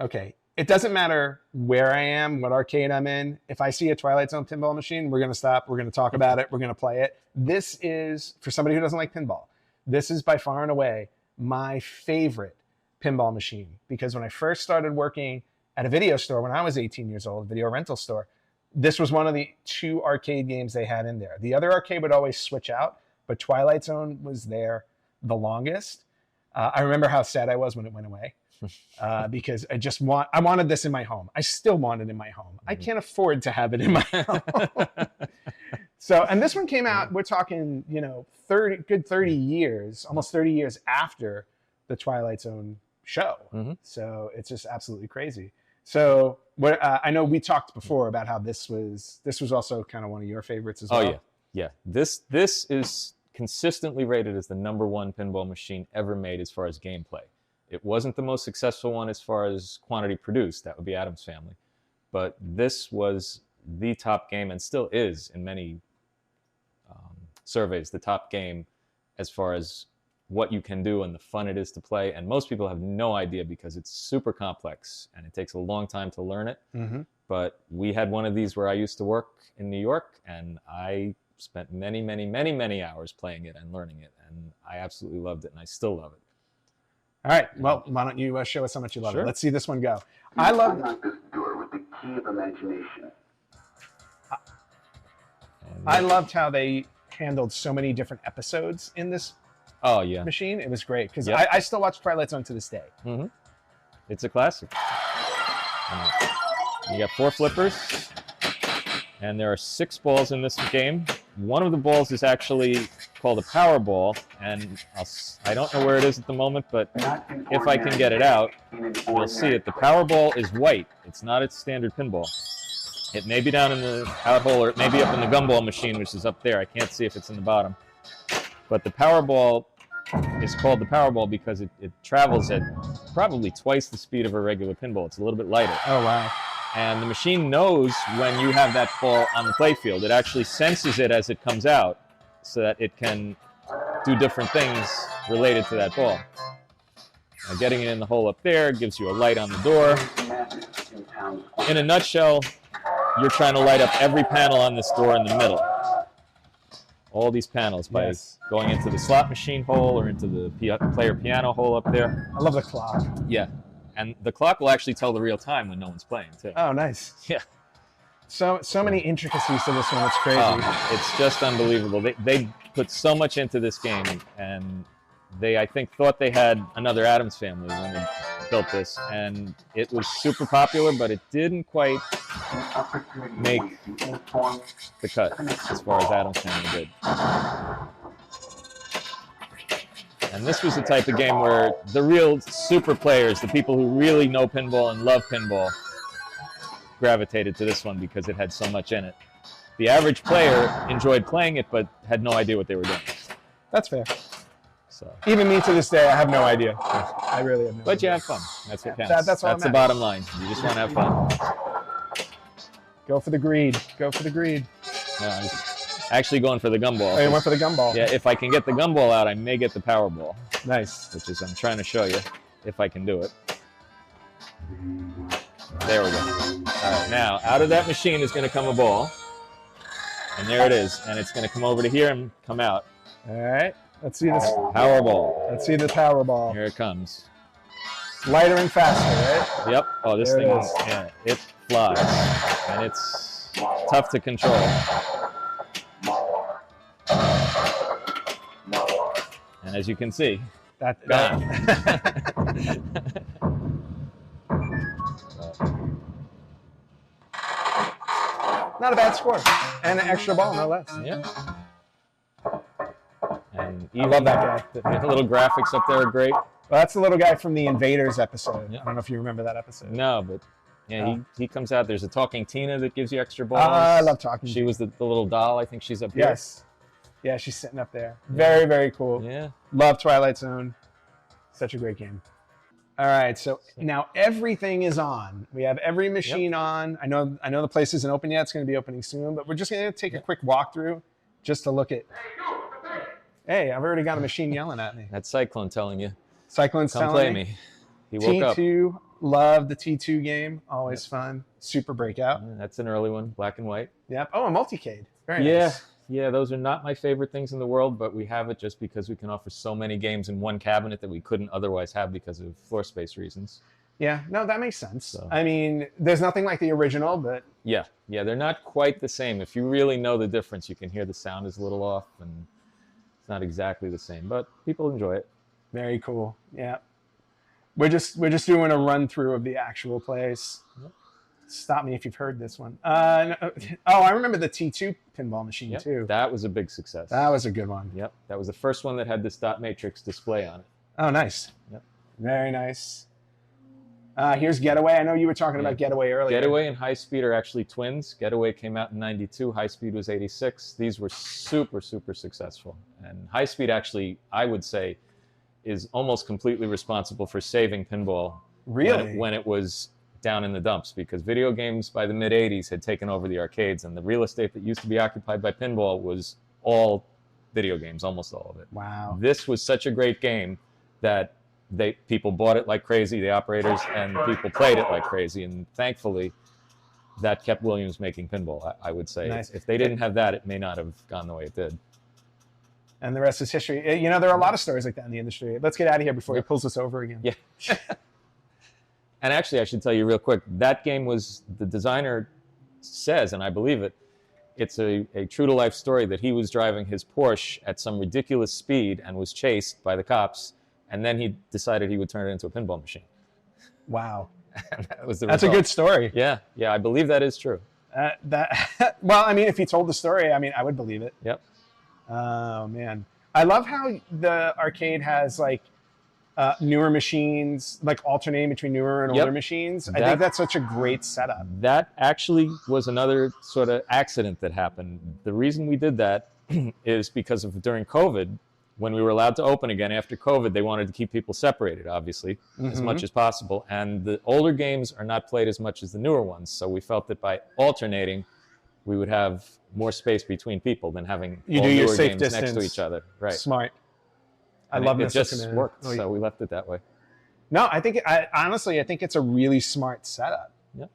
Okay, it doesn't matter where I am, what arcade I'm in. If I see a Twilight Zone pinball machine, we're going to stop. We're going to talk about it. We're going to play it. This is, for somebody who doesn't like pinball, this is by far and away my favorite pinball machine. Because when I first started working at a video store when I was 18 years old, a video rental store, this was one of the 2 arcade games they had in there. The other arcade would always switch out, but Twilight Zone was there the longest. I remember how sad I was when it went away because I wanted this in my home. I still want it in my home. I can't afford to have it in my home. So, and this one came out, we're talking, 30 years, almost 30 years after the Twilight Zone show. So it's just absolutely crazy. So I know we talked before about how this was also kind of one of your favorites as well. Oh yeah. This is consistently rated as the #1 pinball machine ever made as far as gameplay. It wasn't the most successful one as far as quantity produced. That would be Addams Family. But this was the top game, and still is in many surveys, the top game as far as what you can do and the fun it is to play. And most people have no idea because it's super complex and it takes a long time to learn it. But we had one of these where I used to work in New York, and I spent many, many, many, many hours playing it and learning it. And I absolutely loved it, and I still love it. All right. Well, why don't you show us how much you love Sure. it? Let's see this one go. I love this door with the key of imagination. I loved how they handled so many different episodes in this machine. It was great because I still watch Twilight Zone to this day. It's a classic. You got 4 flippers, and there are 6 balls in this game. One of the balls is actually called a power ball, and I don't know where it is at the moment, but if I can get it out, you'll see it. The power ball is white. It's not its standard pinball. It may be down in the out hole, or it may be up in the gumball machine, which is up there. I can't see if it's in the bottom. But the power ball is called the power ball because it travels at probably twice the speed of a regular pinball. It's a little bit lighter. Oh, wow. And the machine knows when you have that ball on the playfield. It actually senses it as it comes out so that it can do different things related to that ball. Now, getting it in the hole up there gives you a light on the door. In a nutshell, you're trying to light up every panel on this door in the middle. All these panels by going into the slot machine hole or into the player piano hole up there. I love the clock. Yeah. And the clock will actually tell the real time when no one's playing, too. Oh, nice. Yeah. So many intricacies to this one. It's crazy. It's just unbelievable. They put so much into this game, and they, I think, thought they had another Addams Family when they built this, and it was super popular, but it didn't quite make the cut as far as Addams Family did. And this was the type of game where the real super players, the people who really know pinball and love pinball, gravitated to this one because it had so much in it. The average player enjoyed playing it, but had no idea what they were doing. That's fair. So even me to this day, I have no idea. I really have no idea. But you have fun. That's what counts. That's the bottom line. You just want to have fun. Go for the greed. Go for the greed. No, I was actually going for the gumball. Oh, you went for the gumball. Yeah, if I can get the gumball out, I may get the power ball. Nice. Which is, I'm trying to show you if I can do it. There we go. All right, now, out of that machine is going to come a ball. And there it is. And it's going to come over to here and come out. All right. Let's see this. Power ball. Let's see the power ball. Here it comes. Lighter and faster, right? Yep. Oh, this thing is, yeah, it flies. And it's tough to control. And as you can see, gone. Not a bad score. And an extra ball, no less. Yeah. And I love that guy. The little graphics up there are great. Well, that's the little guy from the Invaders episode. Yeah. I don't know if you remember that episode. No, but yeah, he comes out. There's a Talking Tina that gives you extra balls. I love Talking She was the little doll. I think she's up here. Yes. Yeah, she's sitting up there. Very, very cool. Yeah. Love Twilight Zone. Such a great game. All right, so now everything is on. We have every machine on. I know the place isn't open yet. It's going to be opening soon, but we're just going to take a quick walkthrough just to look at. Hey, I've already got a machine yelling at me. That's Cyclone telling you. Cyclone's Come telling play me. me. He woke up. T2 Love the T2 game. Always fun. Super Breakout. That's an early one, black and white. Yep. Oh, a multicade. Very nice. Yeah, those are not my favorite things in the world, but we have it just because we can offer so many games in one cabinet that we couldn't otherwise have because of floor space reasons. Yeah, no, that makes sense. So. I mean, there's nothing like the original, but... Yeah, they're not quite the same. If you really know the difference, you can hear the sound is a little off, and it's not exactly the same, but people enjoy it. Very cool, yeah. We're just doing a run-through of the actual place. Yep. Stop me if you've heard this one. I remember the T2 pinball machine, too. That was a big success. That was a good one. Yep, that was the first one that had this dot matrix display on it. Oh, nice. Yep. Very nice. Here's Getaway. I know you were talking about Getaway earlier. Getaway and High Speed are actually twins. Getaway came out in 92. High Speed was 86. These were super, super successful. And High Speed actually, I would say, is almost completely responsible for saving pinball. Really? When it was down in the dumps, because video games by the mid-'80s had taken over the arcades, and the real estate that used to be occupied by pinball was all video games, almost all of it. Wow. This was such a great game that people bought it like crazy, the operators, and people played it like crazy, and thankfully that kept Williams making pinball, I would say. Nice. If they didn't have that, it may not have gone the way it did. And the rest is history. You know, there are a lot of stories like that in the industry. Let's get out of here before he pulls us over again. Yeah. And actually, I should tell you real quick, that game was, the designer says, and I believe it, it's a true-to-life story that he was driving his Porsche at some ridiculous speed and was chased by the cops, and then he decided he would turn it into a pinball machine. Wow. That was the That's result. a good story. Yeah, I believe that is true. Well, I mean, if he told the story, I mean, I would believe it. Yep. Oh, man. I love how the arcade has, like, newer machines, like alternating between newer and older machines. I think that's such a great setup. That actually was another sort of accident that happened. The reason we did that is because of during COVID, when we were allowed to open again after COVID, they wanted to keep people separated, obviously, as much as possible. And the older games are not played as much as the newer ones. So we felt that by alternating, we would have more space between people than having all newer games next to each other. Right. Smart. I And love it just worked, so we left it that way. No, honestly, I think it's a really smart setup. Yep.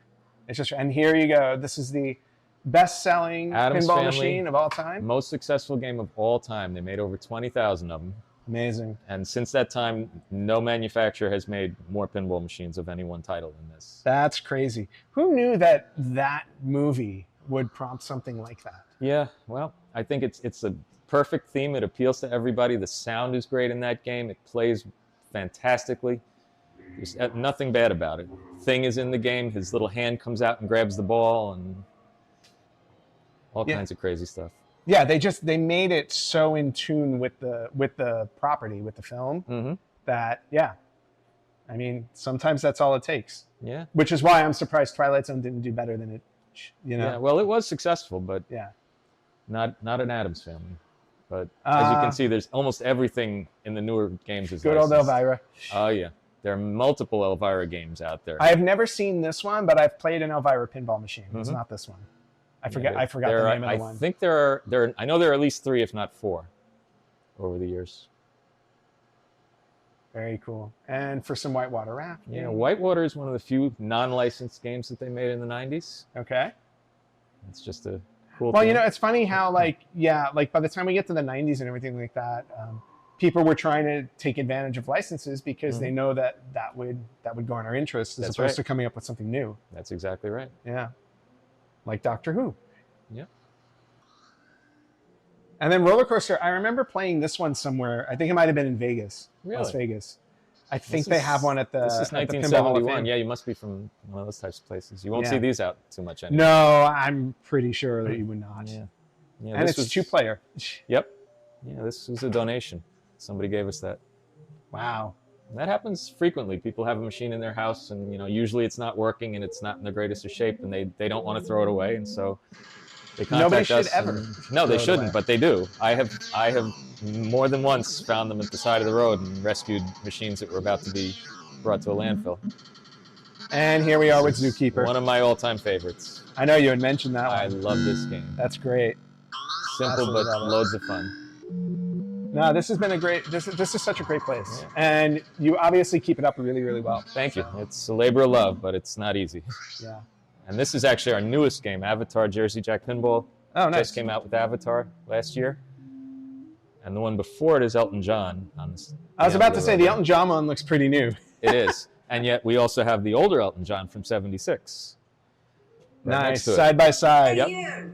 It's just, and here you go. This is the best-selling pinball machine of all time. Most successful game of all time. They made over 20,000 of them. Amazing. And since that time, no manufacturer has made more pinball machines of any one title than this. That's crazy. Who knew that movie would prompt something like that? Yeah, well, I think it's a perfect theme. It appeals to everybody. The sound is great in that game. It plays fantastically. There's nothing bad about it. Thing is in the game. His little hand comes out and grabs the ball, and all kinds of crazy stuff. Yeah, they made it so in tune with the property, with the film, that I mean, sometimes that's all it takes. Yeah. Which is why I'm surprised Twilight Zone didn't do better than it. You know. Yeah. Well, it was successful, but not an Addams Family. But as you can see, there's almost everything in the newer games is good licensed. old Elvira. Oh yeah, there are multiple Elvira games out there. I have never seen this one, but I've played an Elvira pinball machine. It's not this one. I forgot the name of the one. I think there are. I know there are at least 3, if not 4, over the years. Very cool. And for some whitewater rafting. Yeah, Whitewater is one of the few non-licensed games that they made in the 90s. Okay. It's just a cool Well, thing. you know, it's funny how, like by the time we get to the 90s and everything like that, people were trying to take advantage of licenses because they know that would garner interest as opposed to coming up with something new. That's exactly right. Yeah. Like Doctor Who. Yeah. And then Roller Coaster, I remember playing this one somewhere. I think it might have been in Vegas, Really? Las Vegas. I think they have one at the This is at the Pinball Hall of 1971. Fame. Yeah, you must be from one of those types of places. You won't Yeah. see these out too much anymore. No, I'm pretty sure that you would not. Yeah. And it's 2-player. Yep. Yeah, this was a donation. Somebody gave us that. Wow. And that happens frequently. People have a machine in their house, and usually it's not working and it's not in the greatest of shape, and they don't want to throw it away, and so they contact Nobody us. should ever No, they throw it shouldn't, away. but they do. I have more than once found them at the side of the road and rescued machines that were about to be brought to a landfill. And here we are with Zookeeper. One of my all-time favorites. I know you had mentioned that one. I love this game. That's great. Simple, Absolutely but love it. loads of fun. No, this has been a great. This is such a great place, and you obviously keep it up really, really well. Thank you. It's a labor of love, but it's not easy. Yeah. And this is actually our newest game, Avatar Jersey Jack Pinball. Oh, nice. Just came out with Avatar last year. And the one before it is Elton John. On this, I was about to say the Elton John one looks pretty new. It is. And yet we also have the older Elton John from '76. Nice, side by side. Yep.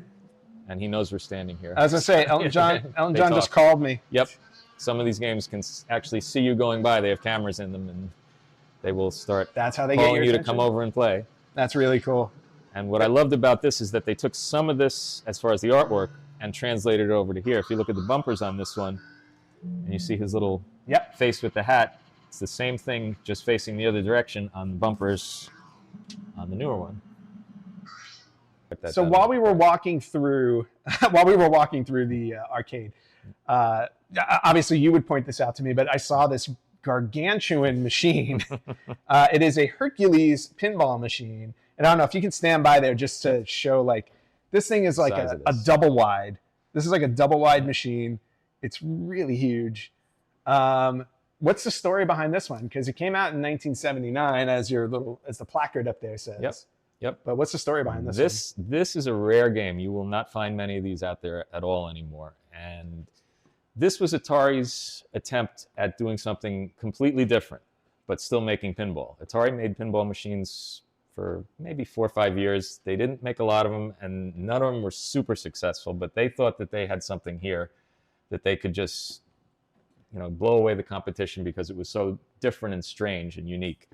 And he knows we're standing here. I was going to say, Elton John just called me. Yep. Some of these games can actually see you going by. They have cameras in them, and they will start That's how they calling get your you attention? to come over and play. That's really cool. And what I loved about this is that they took some of this, as far as the artwork, and translated it over to here. If you look at the bumpers on this one, and you see his little face with the hat, it's the same thing, just facing the other direction on the bumpers on the newer one. So while we were walking through, the arcade, obviously you would point this out to me, but I saw this gargantuan machine. It is a Hercules pinball machine, and I don't know if you can stand by there just to show, like, this thing is like a double wide. This is like a double wide machine. It's really huge. What's the story behind this one? Because it came out in 1979, as the placard up there says. Yep. But what's the story behind this? This is a rare game. You will not find many of these out there at all anymore. And this was Atari's attempt at doing something completely different, but still making pinball. Atari made pinball machines for maybe 4 or 5 years. They didn't make a lot of them, and none of them were super successful, but they thought that they had something here that they could just, blow away the competition because it was so different and strange and unique.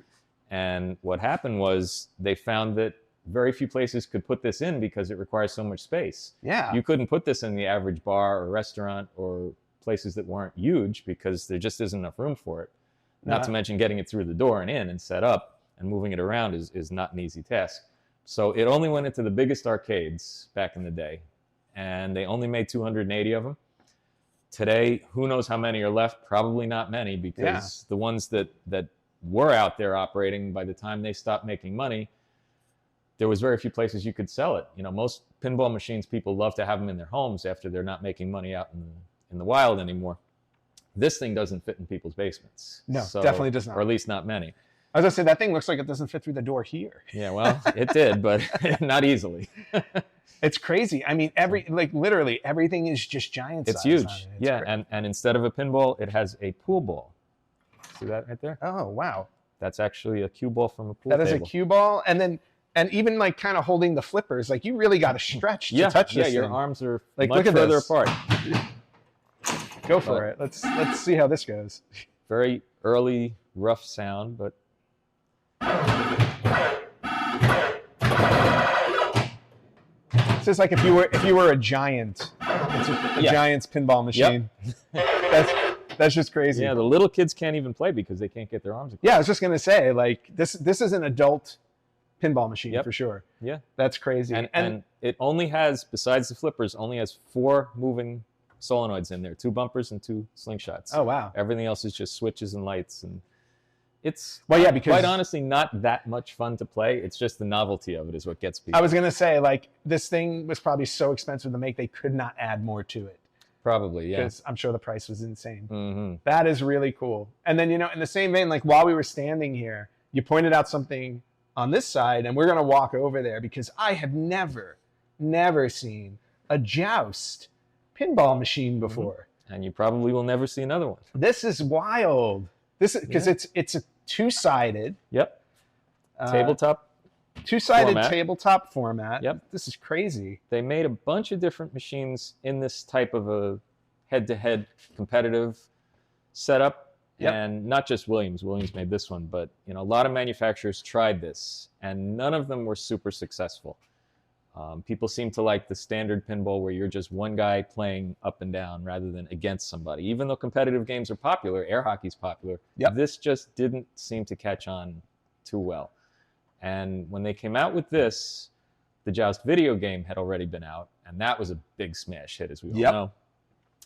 And what happened was they found that very few places could put this in because it requires so much space. Yeah. You couldn't put this in the average bar or restaurant or places that weren't huge because there just isn't enough room for it. Not to mention getting it through the door and in and set up and moving it around is not an easy task. So it only went into the biggest arcades back in the day, and they only made 280 of them. Today, who knows how many are left? Probably not many, because the ones that were out there operating, by the time they stopped making money, there was very few places you could sell it. Most pinball machines, people love to have them in their homes after they're not making money out in the wild anymore. This thing doesn't fit in people's basements. No, definitely does not. Or at least not many. I was going to say, that thing looks like it doesn't fit through the door here. Yeah, well, it did, but not easily. It's crazy. I mean, literally everything is just giant size. It's huge. And instead of a pinball, it has a pool ball. See that right there? Oh, wow. That's actually a cue ball from a pool table. That is a cue ball, and even like kind of holding the flippers, like you really got to stretch to touch this. Yeah, your thing. arms are like much look at further this. apart. Go for it. Let's see how this goes. Very early, rough sound, but this is like if you were a giant. It's a giant's pinball machine. Yep. That's just crazy. Yeah, the little kids can't even play because they can't get their arms across. Yeah, I was just gonna say, like, this is an adult pinball machine for sure. Yeah, that's crazy. And it only has, besides the flippers, only has 4 moving solenoids in there, 2 bumpers and 2 slingshots. Oh wow! Everything else is just switches and lights, and it's because quite honestly not that much fun to play. It's just the novelty of it is what gets people. I was gonna say, like, this thing was probably so expensive to make they could not add more to it. Probably, yeah. Because I'm sure the price was insane. Mm-hmm. That is really cool. And then, in the same vein, like while we were standing here, you pointed out something on this side, and we're going to walk over there because I have never seen a joust pinball machine before. Mm-hmm. And you probably will never see another one. This is wild. This is because it's a two-sided. Yep. Tabletop. Two-sided tabletop format. Yep. This is crazy. They made a bunch of different machines in this type of a head-to-head competitive setup. Yep. And not just Williams. Williams made this one, but a lot of manufacturers tried this, and none of them were super successful. People seem to like the standard pinball where you're just one guy playing up and down rather than against somebody. Even though competitive games are popular, air hockey's popular, this just didn't seem to catch on too well. And when they came out with this, the Joust video game had already been out, and that was a big smash hit, as we all know.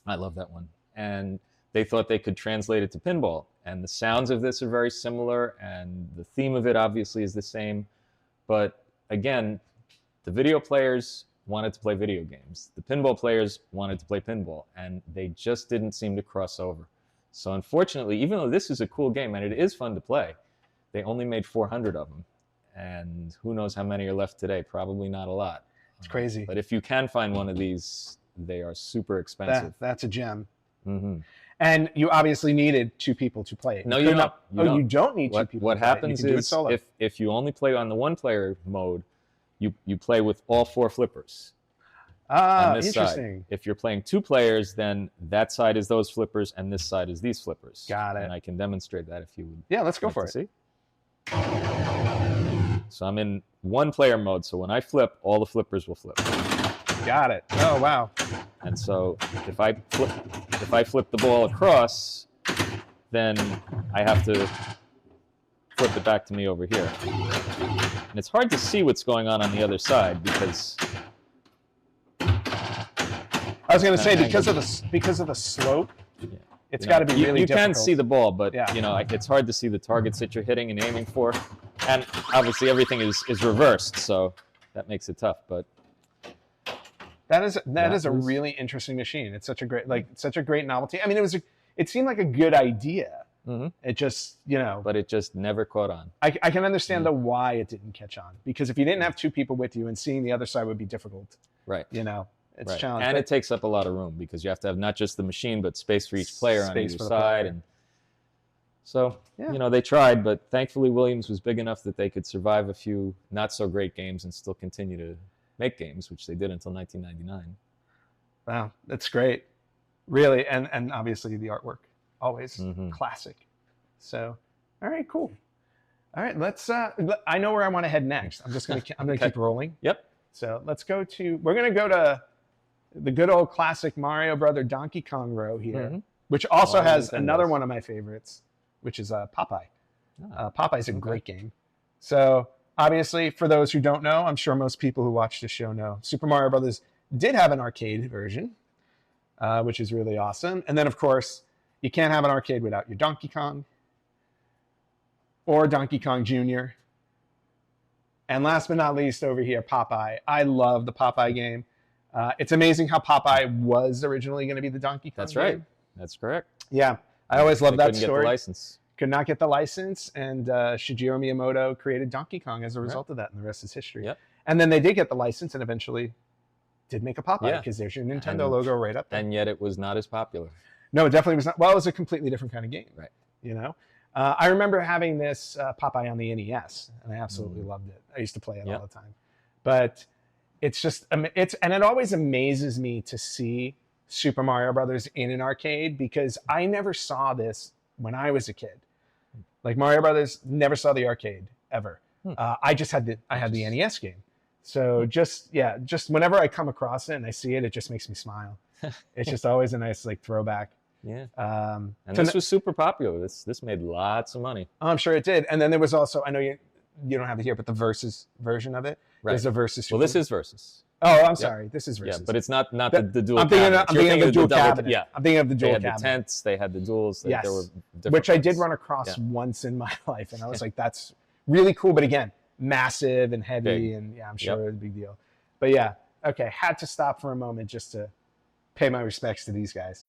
I love that one. And they thought they could translate it to pinball. And the sounds of this are very similar, and the theme of it obviously is the same. But again, the video players wanted to play video games. The pinball players wanted to play pinball, and they just didn't seem to cross over. So unfortunately, even though this is a cool game and it is fun to play, they only made 400 of them. And who knows how many are left today? Probably not a lot. It's crazy. But if you can find one of these, they are super expensive. That's a gem. Mm-hmm. And you obviously needed 2 people to play it. No, you don't. You don't need 2 people. What happens is if you only play on the 1-player mode, you play with all 4 flippers. Ah, on this interesting. Side. If you're playing 2 players, then that side is those flippers and this side is these flippers. Got it. And I can demonstrate that if you would. Yeah, let's go for it. See? So I'm in 1-player mode, so when I flip, all the flippers will flip. Got it. Oh, wow. And so if I flip the ball across, then I have to flip it back to me over here. And it's hard to see what's going on the other side because I was going to say because of the slope, it's got to be really difficult. You can see the ball, but it's hard to see the targets that you're hitting and aiming for. And obviously everything is reversed, so that makes it tough. But that is a really interesting machine. It's such a great novelty. I mean, it seemed like a good idea. Mm-hmm. It just but it just never caught on. I can understand the why it didn't catch on, because if you didn't have 2 people with you and seeing the other side would be difficult. Right. It's right. challenging. And it takes up a lot of room because you have to have not just the machine, but space for each player on either side. And so, they tried, but thankfully Williams was big enough that they could survive a few not so great games and still continue to make games, which they did until 1999. Wow, that's great. Really, and obviously the artwork, always classic. So, all right, cool. All right, let's, I know where I want to head next. I'm going to keep rolling. Yep. So we're going to go to the good old classic Mario Brother Donkey Kong row here, which also has another one of my favorites, which is Popeye. Popeye's a great game. So obviously, for those who don't know, I'm sure most people who watch this show know, Super Mario Brothers did have an arcade version, which is really awesome. And then, of course, you can't have an arcade without your Donkey Kong or Donkey Kong Jr., and last but not least, over here, Popeye. I love the Popeye game. It's amazing how Popeye was originally going to be the Donkey Kong That's game. right. That's correct. Yeah, I always love that story. Couldn't get the license. Could not get the license, and Shigeru Miyamoto created Donkey Kong as a result of that, and the rest is history. Yep. And then they did get the license and eventually did make a Popeye, because there's your Nintendo logo right up there. And yet it was not as popular. No, it definitely was not. Well, it was a completely different kind of game. Right. I remember having this Popeye on the NES, and I absolutely loved it. I used to play it all the time. But it's just, and it always amazes me to see Super Mario Brothers in an arcade, because I never saw this when I was a kid. Like Mario Brothers, never saw the arcade ever. I just had the NES game. So just whenever I come across it and I see it, it just makes me smile. It's just always a nice throwback. Yeah. And this was super popular. This made lots of money. Oh, I'm sure it did. And then there was also, I know you don't have it here, but the Versus version of it. Right. There's a Versus. Well, this is Versus. Oh, I'm sorry. This is Versus. Yeah, but it's not the dual I'm thinking cabinet. of the dual cabinet. Yeah. I'm thinking of the dual cabinet. They had the tents. They had the duals. Yes. There were different Which I did ones. run across once in my life. And I was like, that's really cool. But again, massive and heavy. And I'm sure it was a big deal. But okay. Had to stop for a moment just to pay my respects to these guys.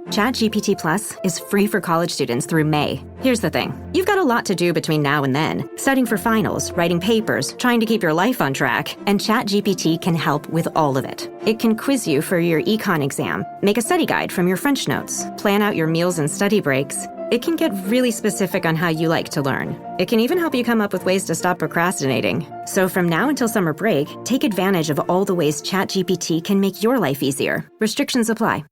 ChatGPT Plus is free for college students through May. Here's the thing. You've got a lot to do between now and then. Studying for finals, writing papers, trying to keep your life on track. And ChatGPT can help with all of it. It can quiz you for your econ exam, make a study guide from your French notes, plan out your meals and study breaks. It can get really specific on how you like to learn. It can even help you come up with ways to stop procrastinating. So from now until summer break, take advantage of all the ways ChatGPT can make your life easier. Restrictions apply.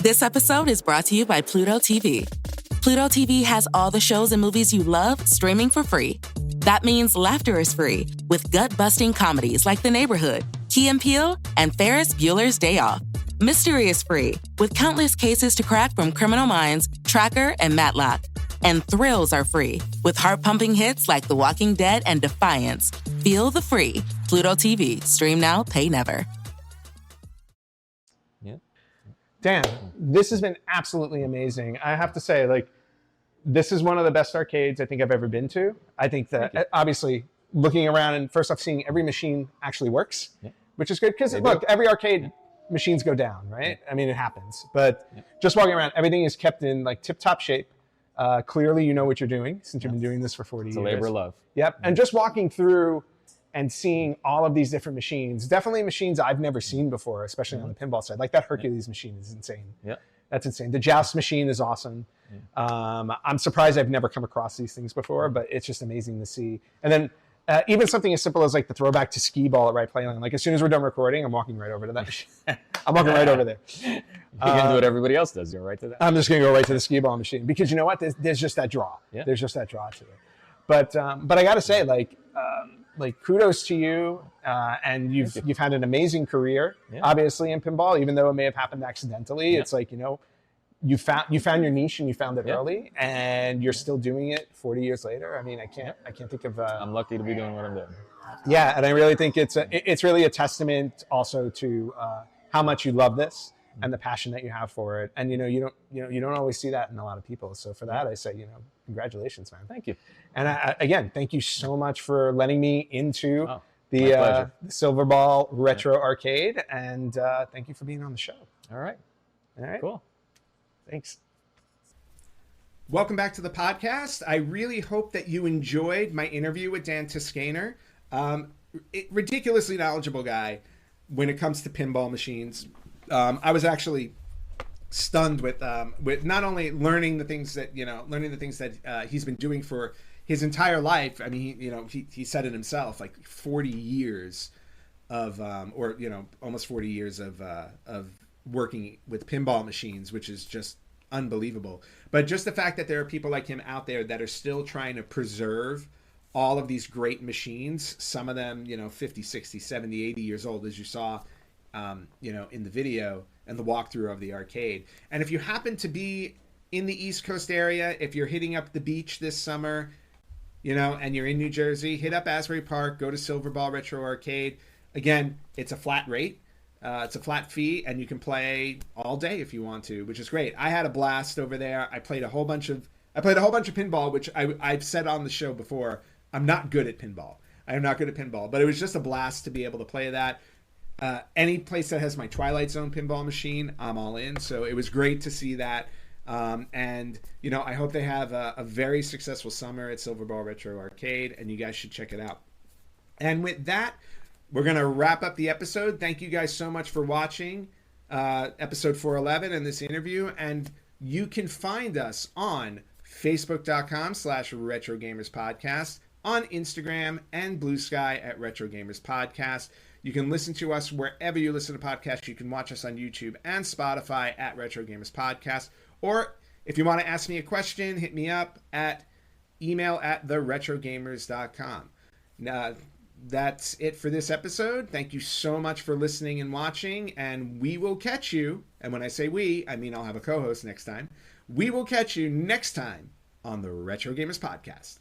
This episode is brought to you by Pluto TV. Pluto TV has all the shows and movies you love streaming for free. That means laughter is free with gut-busting comedies like The Neighborhood, Key and Peele, and Ferris Bueller's Day Off. Mystery is free with countless cases to crack from Criminal Minds, Tracker, and Matlock. And thrills are free with heart-pumping hits like The Walking Dead and Defiance. Feel the free. Pluto TV. Stream now, pay never. Dan, this has been absolutely amazing. I have to say, this is one of the best arcades I think I've ever been to. I think that, obviously, looking around and first off seeing every machine actually works, which is good because look, every arcade machines go down, right? I mean, it happens, but just walking around, everything is kept in like tip-top shape. Clearly, you know what you're doing since you've been doing this for 40 years. It's a labor of love. Yep. And just walking through and seeing all of these different machines, definitely machines I've never seen before, especially on the pinball side. Like that Hercules machine is insane. Yeah. That's insane. The Joust machine is awesome. I'm surprised I've never come across these things before, but it's just amazing to see. And then even something as simple as like the throwback to skee ball at Right Playland. Like as soon as we're done recording, I'm walking right over to that machine. I'm walking right over there. You're going to do what everybody else does. You're right to that. I'm just going to go right to the skee ball machine because you know what? There's just that draw. Yeah. There's just that draw to it. But I got to say, like kudos to you, and you've had an amazing career, obviously in pinball, even though it may have happened accidentally. It's like, you know, you found your niche and you found it early, and you're still doing it 40 years later. I mean, I can't think of. I'm lucky to be doing what I'm doing. Yeah, and I really think it's really a testament also to how much you love this and the passion that you have for it. And you don't always see that in a lot of people. So for that, I say, congratulations, man. Thank you. And again, thank you so much for letting me into the Silverball Retro Arcade, and thank you for being on the show. All right. Cool. Thanks. Welcome back to the podcast. I really hope that you enjoyed my interview with Dan Toskaner. Ridiculously knowledgeable guy when it comes to pinball machines. I was actually stunned with not only learning the things that he's been doing for his entire life. I mean, he said it himself, like 40 years of almost 40 years of working with pinball machines, which is just unbelievable. But just the fact that there are people like him out there that are still trying to preserve all of these great machines, some of them 50, 60, 70, 80 years old, as you saw in the video and the walkthrough of the arcade. And if you happen to be in the East Coast area, if you're hitting up the beach this summer, and you're in New Jersey, hit up Asbury Park, go to Silverball Retro Arcade. Again, it's a flat rate. It's a flat fee, and you can play all day if you want to, which is great. I had a blast over there. I played a whole bunch of pinball, which I've said on the show before. I'm not good at pinball. I am not good at pinball, but it was just a blast to be able to play that. Any place that has my Twilight Zone pinball machine, I'm all in. So it was great to see that. And I hope they have a very successful summer at Silverball Retro Arcade, and you guys should check it out. And with that, we're going to wrap up the episode. Thank you guys so much for watching episode 411 and this interview. And you can find us on Facebook.com/RetroGamersPodcast, on Instagram and Blue Sky at Retro Gamers Podcast. You can listen to us wherever you listen to podcasts. You can watch us on YouTube and Spotify at Retro Gamers Podcast. Or if you want to ask me a question, hit me up at email@theretrogamers.com. Now, that's it for this episode. Thank you so much for listening and watching, and we will catch you, and when I say we, I mean I'll have a co-host next time. We will catch you next time on the Retro Gamers Podcast.